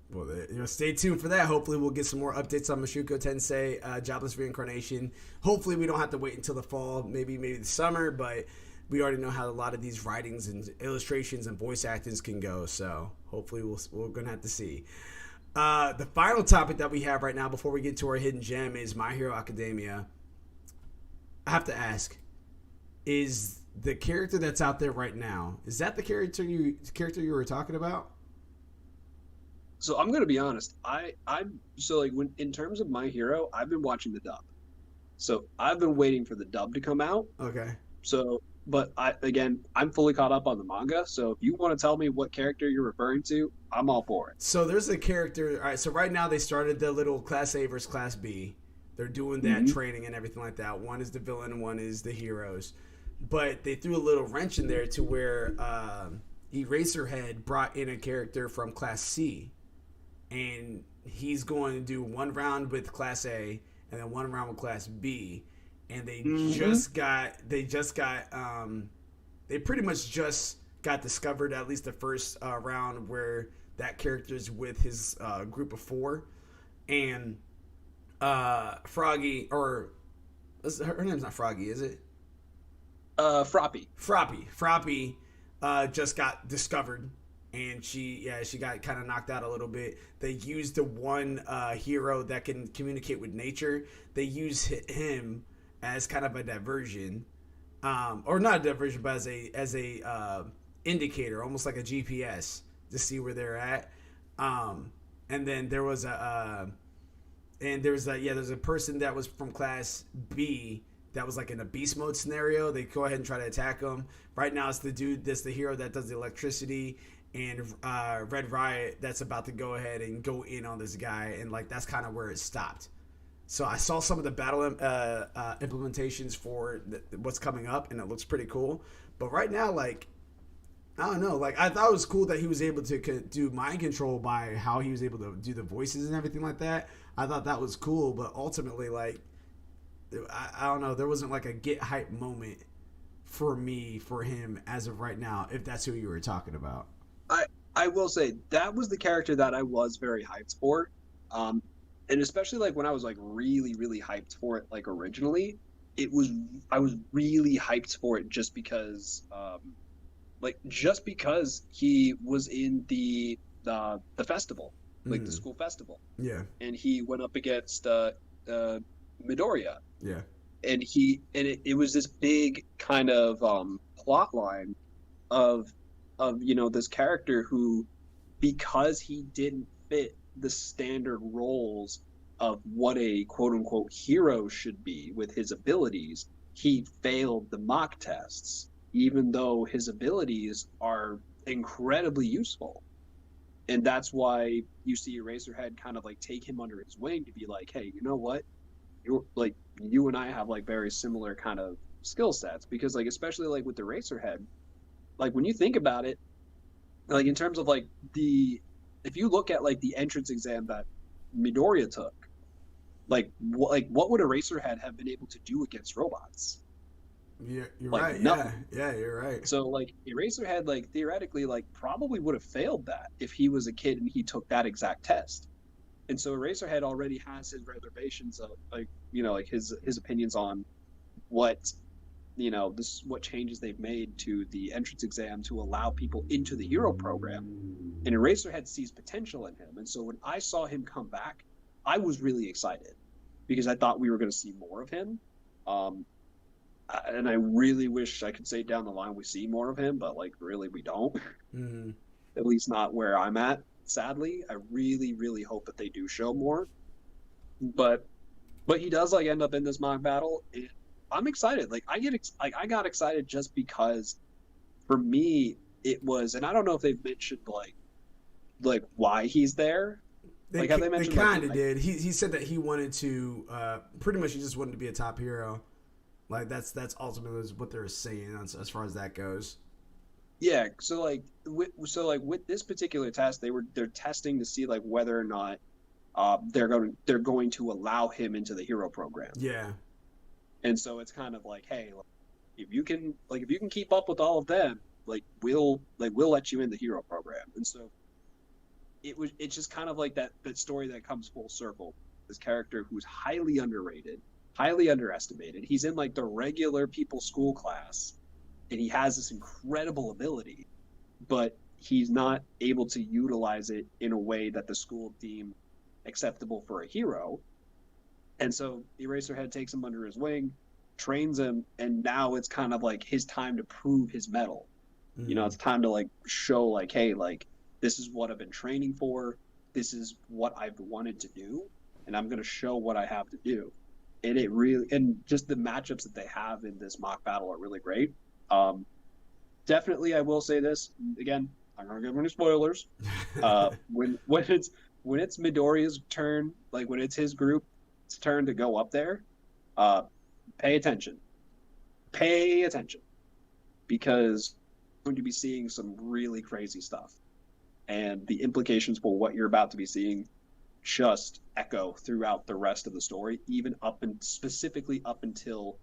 well, stay tuned for that. Hopefully, we'll get some more updates on Mashuko Tensei, Jobless Reincarnation. Hopefully, we don't have to wait until the fall, maybe the summer, but we already know how a lot of these writings and illustrations and voice actings can go. So hopefully, we're going to have to see. The final topic that we have right now before we get to our hidden gem is My Hero Academia. I have to ask, is the character that's out there right now, is that the character you were talking about? So I'm gonna be honest, I'm so like when in terms of My Hero, I've been watching the dub. So I've been waiting for the dub to come out. Okay. So, but I'm fully caught up on the manga. So if you want to tell me what character you're referring to, I'm all for it. So there's a character. All right. So right now they started the little Class A versus Class B. They're doing that Hmm. training and everything like that. One is the villain, one is the heroes. But they threw a little wrench in there to where Eraserhead brought in a character from Class C, and he's going to do one round with Class A and then one round with Class B. And Hmm. they pretty much just got discovered, at least the first round, where that character is with his group of four. And Froggy, or her name's not Froggy, is it? Froppy. Froppy just got discovered, and she got kind of knocked out a little bit. They used the one hero that can communicate with nature. They use him as kind of a diversion, or not a diversion, but as a indicator, almost like a GPS, to see where they're at. And then there was there's a person that was from Class B that was like in a beast mode scenario. They go ahead and try to attack him. Right now, it's the hero that does the electricity, and Red Riot that's about to go ahead and go in on this guy, and like that's kind of where it stopped. So I saw some of the battle implementations for what's coming up, and it looks pretty cool. But right now, like I don't know, like I thought it was cool that he was able to do mind control by how he was able to do the voices and everything like that. I thought that was cool, but ultimately, like I don't know, there wasn't like a get hype moment for me for him as of right now. If that's who you were talking about. I I will say that was the character that I was very hyped for. Um, and especially like when I was like really hyped for it like originally, it was I was really hyped for it just because he was in the festival, like the Mm, school festival, yeah, and he went up against Midoriya, yeah. and it was this big kind of plot line of this character who, because he didn't fit the standard roles of what a quote unquote hero should be with his abilities, he failed the mock tests, even though his abilities are incredibly useful. And that's why you see Eraserhead kind of like take him under his wing to be like, hey, you know what? you and I have like very similar kind of skill sets because like especially like with the Racerhead, like when you think about it, like in terms of like the if you look at like the entrance exam that Midoriya took, like what would a Racerhead have been able to do against robots? Yeah, you're Like right. Yeah, nothing. yeah, you're right. So like Eraserhead like theoretically like probably would have failed that if he was a kid and he took that exact test. And so Eraserhead already has his reservations of like like his opinions on what this what changes they've made to the entrance exam to allow people into the hero program. And Eraserhead sees potential in him. And so when I saw him come back, I was really excited because I thought we were going to see more of him. Um, and I really wish I could say down the line we see more of him, but like really we don't. Mm. At least not where I'm at. Sadly, I really, really hope that they do show more. But he does like end up in this mock battle. And I'm excited. Like I got excited just because for me it was, and I don't know if they've mentioned like why he's there. They Like have they they mentioned kind of did. He said that he wanted to pretty much he just wanted to be a top hero. Like that's ultimately what they're saying as far as that goes. yeah, so like with this particular test, they're testing to see like whether or not they're going to allow him into the hero program. Yeah. And so it's kind of like, hey, like, if you can keep up with all of them, we'll let you in the hero program. And so it's just kind of like that story that comes full circle. This character who's highly underrated, highly underestimated. He's in like the regular people school class, and he has this incredible ability, but he's not able to utilize it in a way that the school deemed acceptable for a hero. And so Eraserhead takes him under his wing, trains him, and now it's kind of like his time to prove his mettle. Mm. It's time to like show like, hey, like this is what I've been training for. This is what I've wanted to do, and I'm going to show what I have to do. And it really, and just the matchups that they have in this mock battle are really great. Um, Definitely, I will say this again. I'm not going to give any spoilers. When it's Midoriya's turn, like when it's his group's turn to go up there, uh, pay attention. Pay attention because you're going to be seeing some really crazy stuff, and the implications for what you're about to be seeing just echo throughout the rest of the story, even up and specifically up until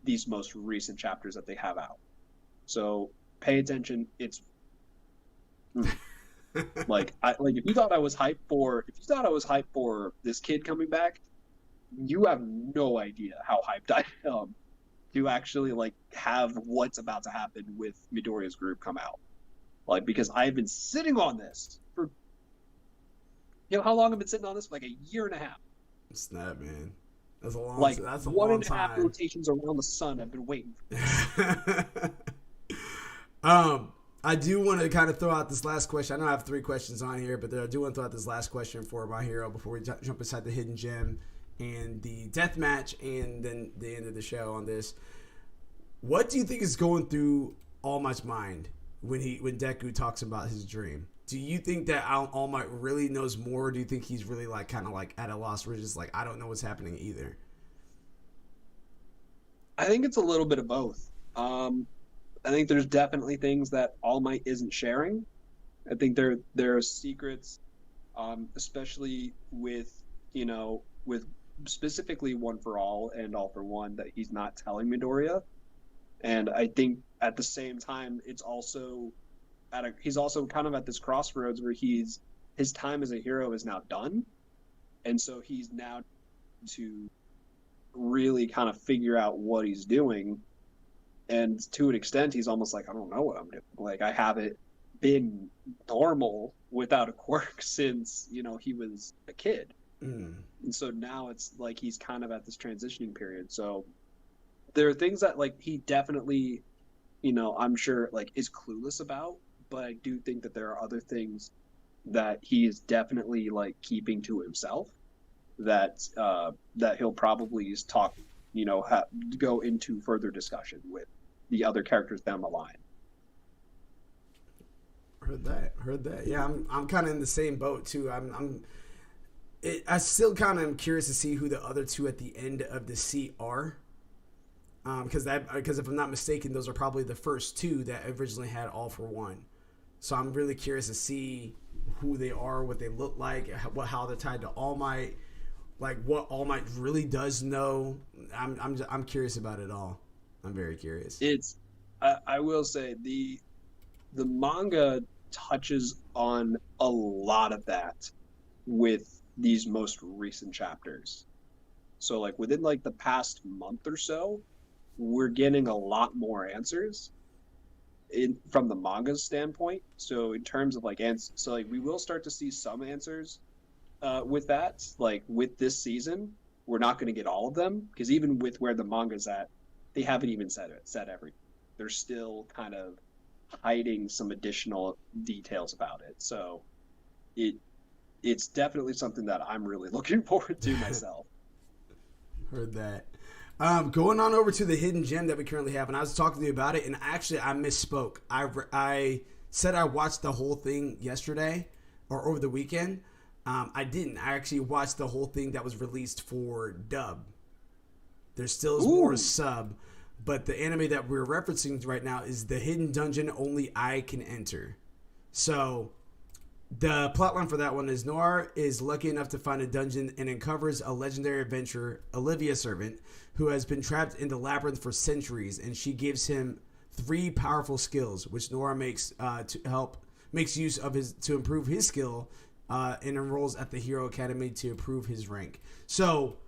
these most recent chapters that they have out. So pay attention. It's like if you thought I was hyped for this kid coming back, you have no idea how hyped I am to actually like have what's about to happen with Midoriya's group come out. Like because I've been sitting on this for how long I've been sitting on this for like a year and a half. Snap, man. That's a long. Like That's a one long and a half time. rotations around the sun. I've been waiting for this. I do want to kind of throw out this last question. I know I have 3 questions on here, but I do want to throw out this last question for my hero before we jump inside the hidden gem and the death match and then the end of the show on this. What do you think is going through All Might's mind when Deku talks about his dream? Do you think that All Might really knows more, or do you think he's really like kind of like at a loss where he's just like, I don't know what's happening either? I think it's a little bit of both. I think there's definitely things that All Might isn't sharing. I think there are secrets, especially with specifically One for All and All for One that he's not telling Midoriya. And I think at the same time, he's also kind of at this crossroads where his time as a hero is now done, and so he's now to really kind of figure out what he's doing. And to an extent, he's almost like, I don't know what I'm doing. Like I haven't been normal without a quirk since he was a kid. Mm. And so now it's like he's kind of at this transitioning period. So there are things that like he definitely, I'm sure like is clueless about, but I do think that there are other things that he is definitely like keeping to himself that he'll probably talk, go into further discussion with the other characters down the line. Heard that. Yeah, I'm kind of in the same boat too. I still kind of am curious to see who the other two at the end of the sea are. Because if I'm not mistaken, those are probably the first two that originally had All for One. So I'm really curious to see who they are, what they look like, how they're tied to All Might, like what All Might really does know. I'm curious about it all. I'm very curious. I will say the manga touches on a lot of that with these most recent chapters. So like within like the past month or so, we're getting a lot more answers from the manga's standpoint. So in terms of like so like we will start to see some answers with that. Like with this season, we're not going to get all of them because even with where the manga's at, they haven't even said everything. They're still kind of hiding some additional details about it. So it's definitely something that I'm really looking forward to myself. Heard that. Going on over to the hidden gem that we currently have, and I was talking to you about it, and actually I misspoke. I said I watched the whole thing yesterday or over the weekend. I didn't. I actually watched the whole thing that was released for dub. There still is more sub, but the anime that we're referencing right now is the hidden dungeon only I can enter. So the plotline for that one is Noir is lucky enough to find a dungeon and uncovers a legendary adventurer, Olivia Servant, who has been trapped in the labyrinth for centuries, and she gives him 3 powerful skills, which Noir makes use of to improve his skill, and enrolls at the Hero Academy to improve his rank. So,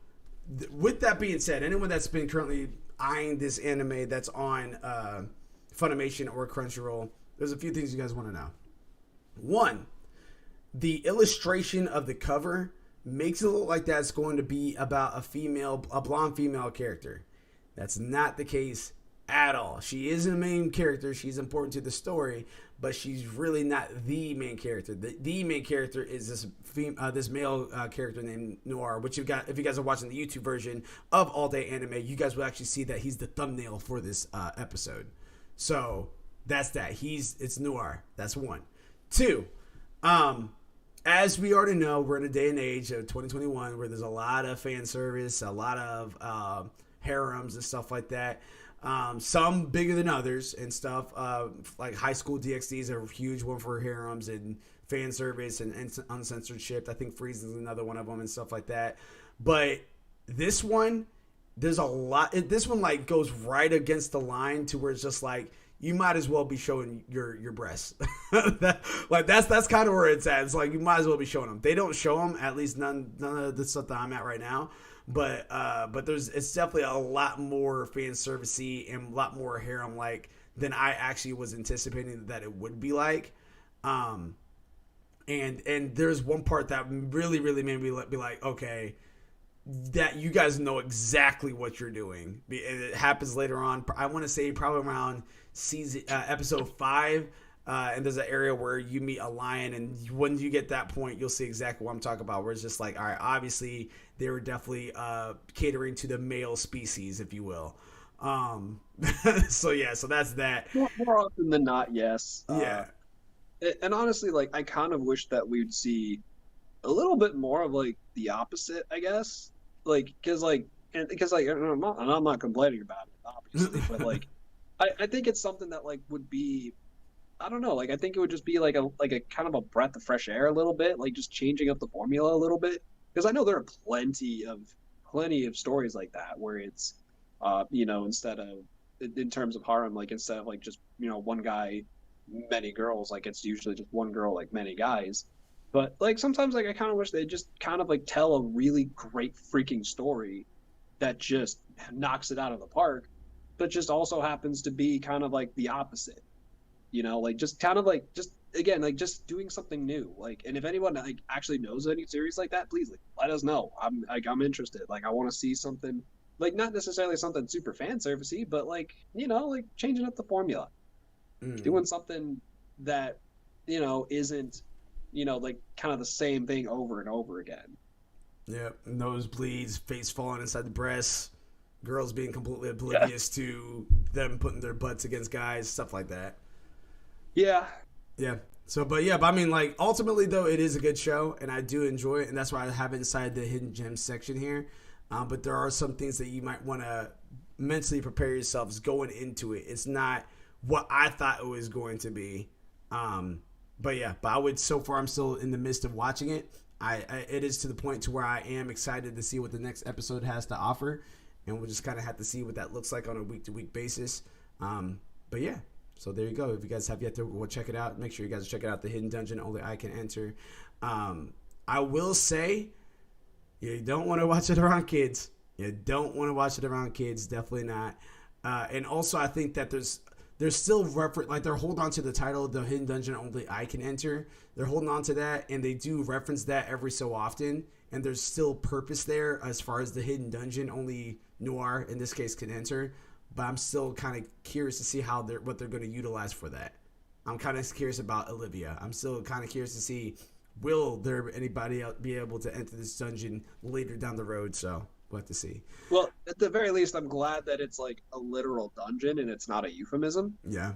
with that being said, anyone that's been currently eyeing this anime that's on Funimation or Crunchyroll, there's a few things you guys want to know. One, the illustration of the cover makes it look like that's going to be about a blonde female character. That's not the case at all. She is a main character. She's important to the story, but she's really not the main character. The main character is this male character named Noir, which if you guys are watching the YouTube version of All Day Anime, you guys will actually see that he's the thumbnail for this episode. So that's that. It's Noir. That's one. Two, as we already know, we're in a day and age of 2021 where there's a lot of fan service, a lot of harems and stuff like that. Some bigger than others and stuff. Like High School DxD is a huge one for harems and fan service and uncensored. I think Freeze is another one of them and stuff like that. But this one, there's a lot. This one like goes right against the line to where it's just like, you might as well be showing your breasts. That's kind of where it's at. It's like you might as well be showing them. They don't show them, at least none of the stuff that I'm at right now. But it's definitely a lot more fan servicey and a lot more harem like than I actually was anticipating that it would be like. And there's one part that really made me be like, okay, that you guys know exactly what you're doing. It happens later on. I want to say probably around episode 5, and there's an area where you meet a lion, and when you get that point, you'll see exactly what I'm talking about, where it's just like, all right, obviously they were definitely catering to the male species, if you will. So that's that. More often than not, yes. Yeah. And honestly, like, I kind of wish that we'd see a little bit more of like the opposite, I guess. Like, because I'm not complaining about it, obviously, but like, I think it's something that like would be, I don't know, like I think it would just be like a kind of a breath of fresh air a little bit, like just changing up the formula a little bit, because I know there are plenty of stories like that where it's, instead of in terms of harem, like instead of like just one guy, many girls, like it's usually just one girl, like many guys. But like sometimes like I kind of wish they just kind of like tell a really great freaking story that just knocks it out of the park, but just also happens to be kind of like the opposite. Like just kind of like just again like just doing something new. Like, and if anyone like actually knows any series like that, please like let us know. I'm interested. Like I want to see something like not necessarily something super fan servicey, but like like changing up the formula, doing something that isn't like kind of the same thing over and over again. Yep, nosebleeds, face falling inside the breasts, girls being completely oblivious to them putting their butts against guys, stuff like that. Yeah. Yeah. So, but yeah, but I mean, like, ultimately, though, it is a good show, and I do enjoy it, and that's why I have it inside the hidden gems section here. But there are some things that you might want to mentally prepare yourselves going into it. It's not what I thought it was going to be. But yeah, but I would, so far, I'm still in the midst of watching it. It is to the point to where I am excited to see what the next episode has to offer, and we'll just kind of have to see what that looks like on a week-to-week basis. But yeah. So there you go. If you guys have yet to go check it out, make sure you guys check it out. The Hidden Dungeon, only I can enter. I will say, you don't want to watch it around kids. You don't want to watch it around kids. Definitely not. And also, I think that there's still reference, like they're holding on to the title, The Hidden Dungeon, only I can enter. They're holding on to that, and they do reference that every so often. And there's still purpose there as far as the Hidden Dungeon, only Noir in this case can enter. But I'm still kind of curious to see what they're going to utilize for that. I'm kind of curious about Olivia. I'm still kind of curious to see, will there anybody else be able to enter this dungeon later down the road? So we'll have to see. Well, at the very least, I'm glad that it's like a literal dungeon and it's not a euphemism. Yeah.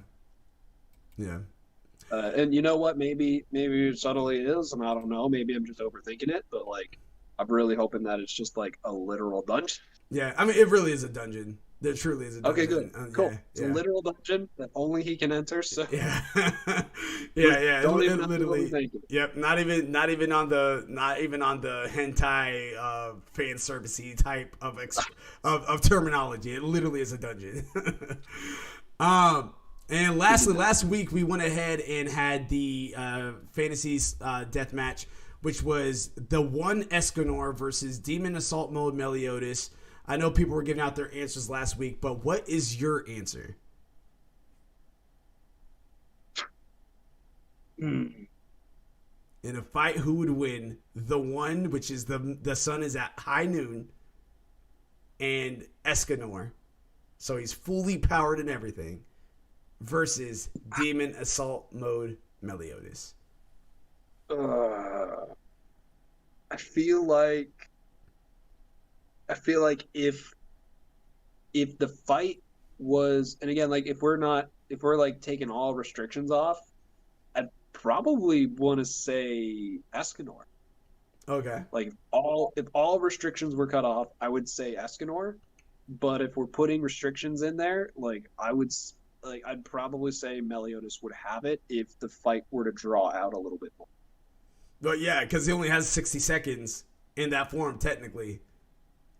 Yeah. And you know what? Maybe it subtly is, and I don't know. Maybe I'm just overthinking it, but like, I'm really hoping that it's just like a literal dungeon. Yeah, I mean, it really is a dungeon. There truly is a dungeon. Okay, good. Cool. Yeah, it's a literal dungeon that only he can enter. So yeah, yeah. Don't even literally. Yep. Not even on the hentai fan servicey type of terminology. It literally is a dungeon. And lastly, last week we went ahead and had the Fantasies death match, which was the one Escanor versus Demon Assault Mode Meliodas. I know people were giving out their answers last week, but what is your answer? In a fight, who would win? The one, which is the sun is at high noon, and Escanor, so he's fully powered and everything, versus Demon Assault Mode Meliodas. I feel like if the fight was, and again, like if we're like taking all restrictions off, I'd probably want to say Escanor. Okay. Like if all restrictions were cut off, I would say Escanor. But if we're putting restrictions in there, like I'd probably say Meliodas would have it if the fight were to draw out a little bit more. But yeah, because he only has 60 seconds in that form technically.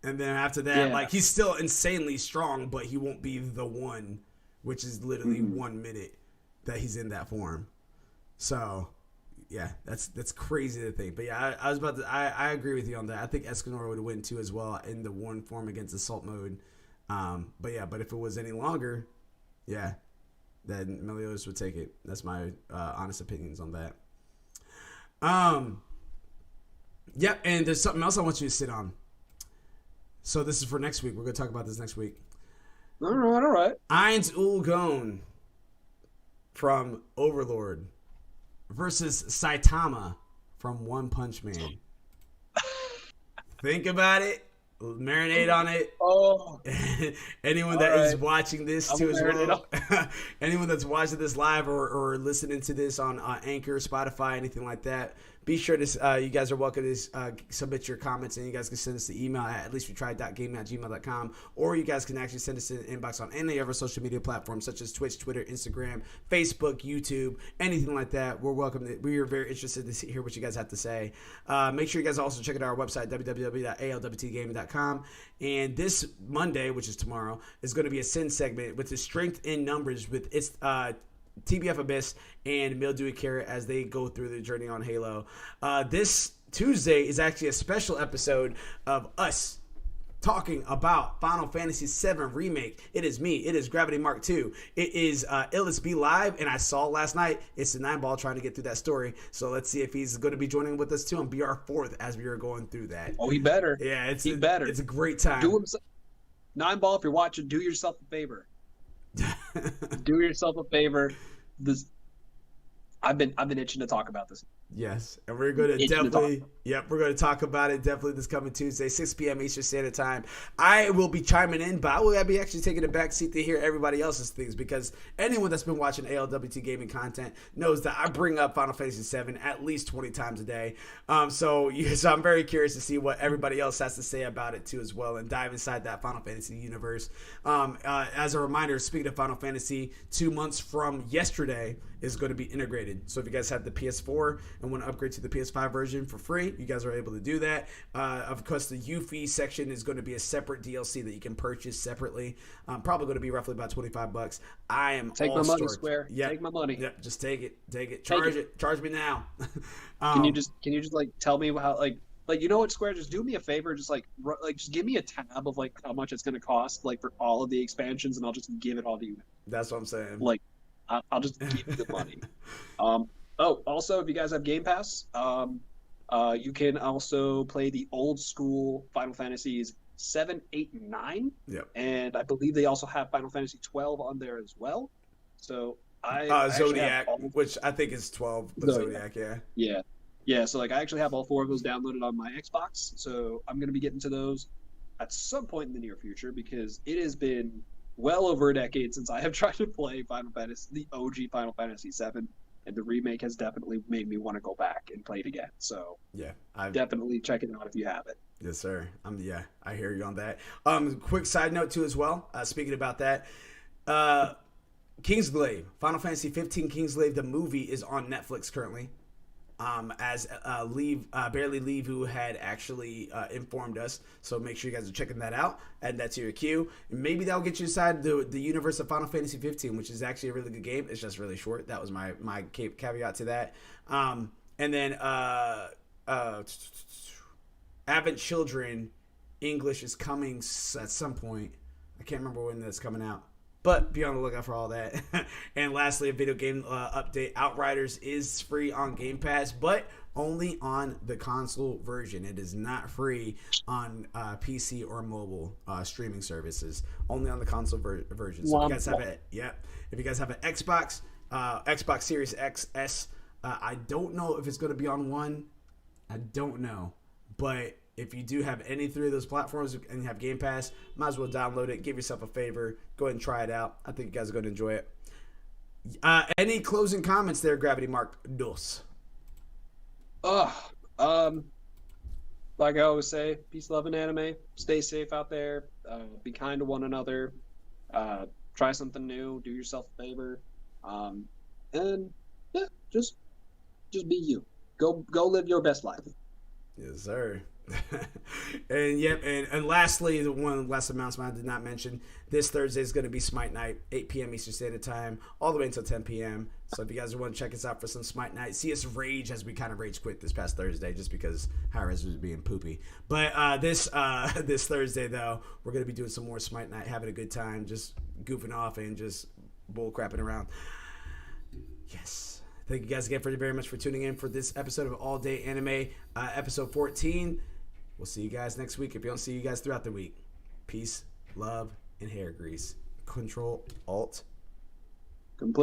And then after that, like, he's still insanely strong, but he won't be the one, which is literally 1 minute that he's in that form. So, yeah, that's crazy to think. But yeah, I agree with you on that. I think Escanor would win too as well in the one form against Assault Mode. But if it was any longer, yeah, then Meliodas would take it. That's my honest opinions on that. Yep, and there's something else I want you to sit on. So this is for next week. We're going to talk about this next week. All right. Ainz Ulgon from Overlord versus Saitama from One Punch Man. Think about it. Marinate on it. Oh. Anyone that is watching this too as well. Anyone that's watching this live or listening to this on Anchor, Spotify, anything like that, be sure to, you guys are welcome to submit your comments, and you guys can send us the email at leastwetry.gaming@gmail.com, or you guys can actually send us an inbox on any of our social media platforms such as Twitch, Twitter, Instagram, Facebook, YouTube, anything like that. We're welcome. We are very interested to hear what you guys have to say. Make sure you guys also check out our website, www.alwtgaming.com. And this Monday, which is tomorrow, is going to be a Sin segment with the Strength in Numbers with its TBF Abyss and Mildewy Carrot as they go through the journey on Halo. This Tuesday is actually a special episode of us talking about Final Fantasy VII Remake. It is me. It is Gravity-Mark 2. It is LSB Live, and I saw last night it's the 9-ball trying to get through that story. So let's see if he's going to be joining with us too on BR4th as we are going through that. Oh, he better. Yeah, he better. It's a great time. 9-ball, if you're watching, do yourself a favor. Do yourself a favor. I've been itching to talk about this. Yes, and we're going to Itching to talk. definitely, yep, we're going to talk about it definitely this coming Tuesday, 6 p.m. Eastern Standard Time. I will be chiming in, but I will be actually taking a back seat to hear everybody else's things, because anyone that's been watching ALWT gaming content knows that I bring up Final Fantasy VII at least 20 times a day. So I'm very curious to see what everybody else has to say about it too as well, and dive inside that Final Fantasy universe. As a reminder, speaking of Final Fantasy, 2 months from yesterday is going to be integrated. So if you guys have the PS4 and want to upgrade to the PS5 version for free, you guys are able to do that. Of course, the Yuffie section is going to be a separate DLC that you can purchase separately. Probably going to be roughly about $25. I am Take all my money, stoked. Square. Yep. Take my money. Yep, just take it. Charge it. Charge me now. Can you just like tell me how like you know what, Square, just do me a favor, just like just give me a tab of like how much it's gonna cost like for all of the expansions, and I'll just give it all to you. That's what I'm saying. Like I'll just give you the money. Oh, also, if you guys have Game Pass, you can also play the old school Final Fantasies 7, 8, and 9. Yep. And I believe they also have Final Fantasy 12 on there as well. So I Zodiac, which I think is 12. Zodiac, yeah. Yeah. So like I actually have all 4 of those downloaded on my Xbox. So I'm gonna be getting to those at some point in the near future, because it has been well over a decade since I have tried to play Final Fantasy, the OG Final Fantasy VII, and the remake has definitely made me want to go back and play it again. So yeah, definitely check it out if you have it. Yes, sir. I hear you on that. Quick side note too as well. Speaking about that, Kingsglaive, Final Fantasy 15 Kingsglaive, the movie is on Netflix currently. As Barely Leave, who had actually informed us. So make sure you guys are checking that out. Add that to your queue. And maybe that'll get you inside the universe of Final Fantasy 15, which is actually a really good game. It's just really short. That was my caveat to that. And then Advent Children English is coming at some point. I can't remember when that's coming out. But be on the lookout for all that. And lastly, a video game update. Outriders is free on Game Pass, but only on the console version. It is not free on PC or mobile streaming services. Only on the console version. So if you guys have it, if you guys have an Xbox, Xbox Series XS, I don't know if it's going to be on one. I don't know, but if you do have any 3 of those platforms and you have Game Pass, might as well download it. Give yourself a favor. Go ahead and try it out. I think you guys are going to enjoy it. Any closing comments there, Gravity-Mark Dos? Like I always say, peace, love, and anime. Stay safe out there. Be kind to one another. Try something new. Do yourself a favor. And yeah, just be you. Go live your best life. Yes, sir. and lastly, the one last announcement I did not mention, this Thursday is going to be Smite Night, 8 p.m. Eastern Standard Time, all the way until 10 p.m. So if you guys want to check us out for some Smite Night, see us rage as we kind of rage quit this past Thursday just because Hi-Res was being poopy. But this Thursday, though, we're going to be doing some more Smite Night, having a good time, just goofing off and just bull crapping around. Yes. Thank you guys again very much for tuning in for this episode of All Day Anime, episode 14. We'll see you guys next week. If you don't see you guys throughout the week, peace, love, and hair grease. Control, Alt,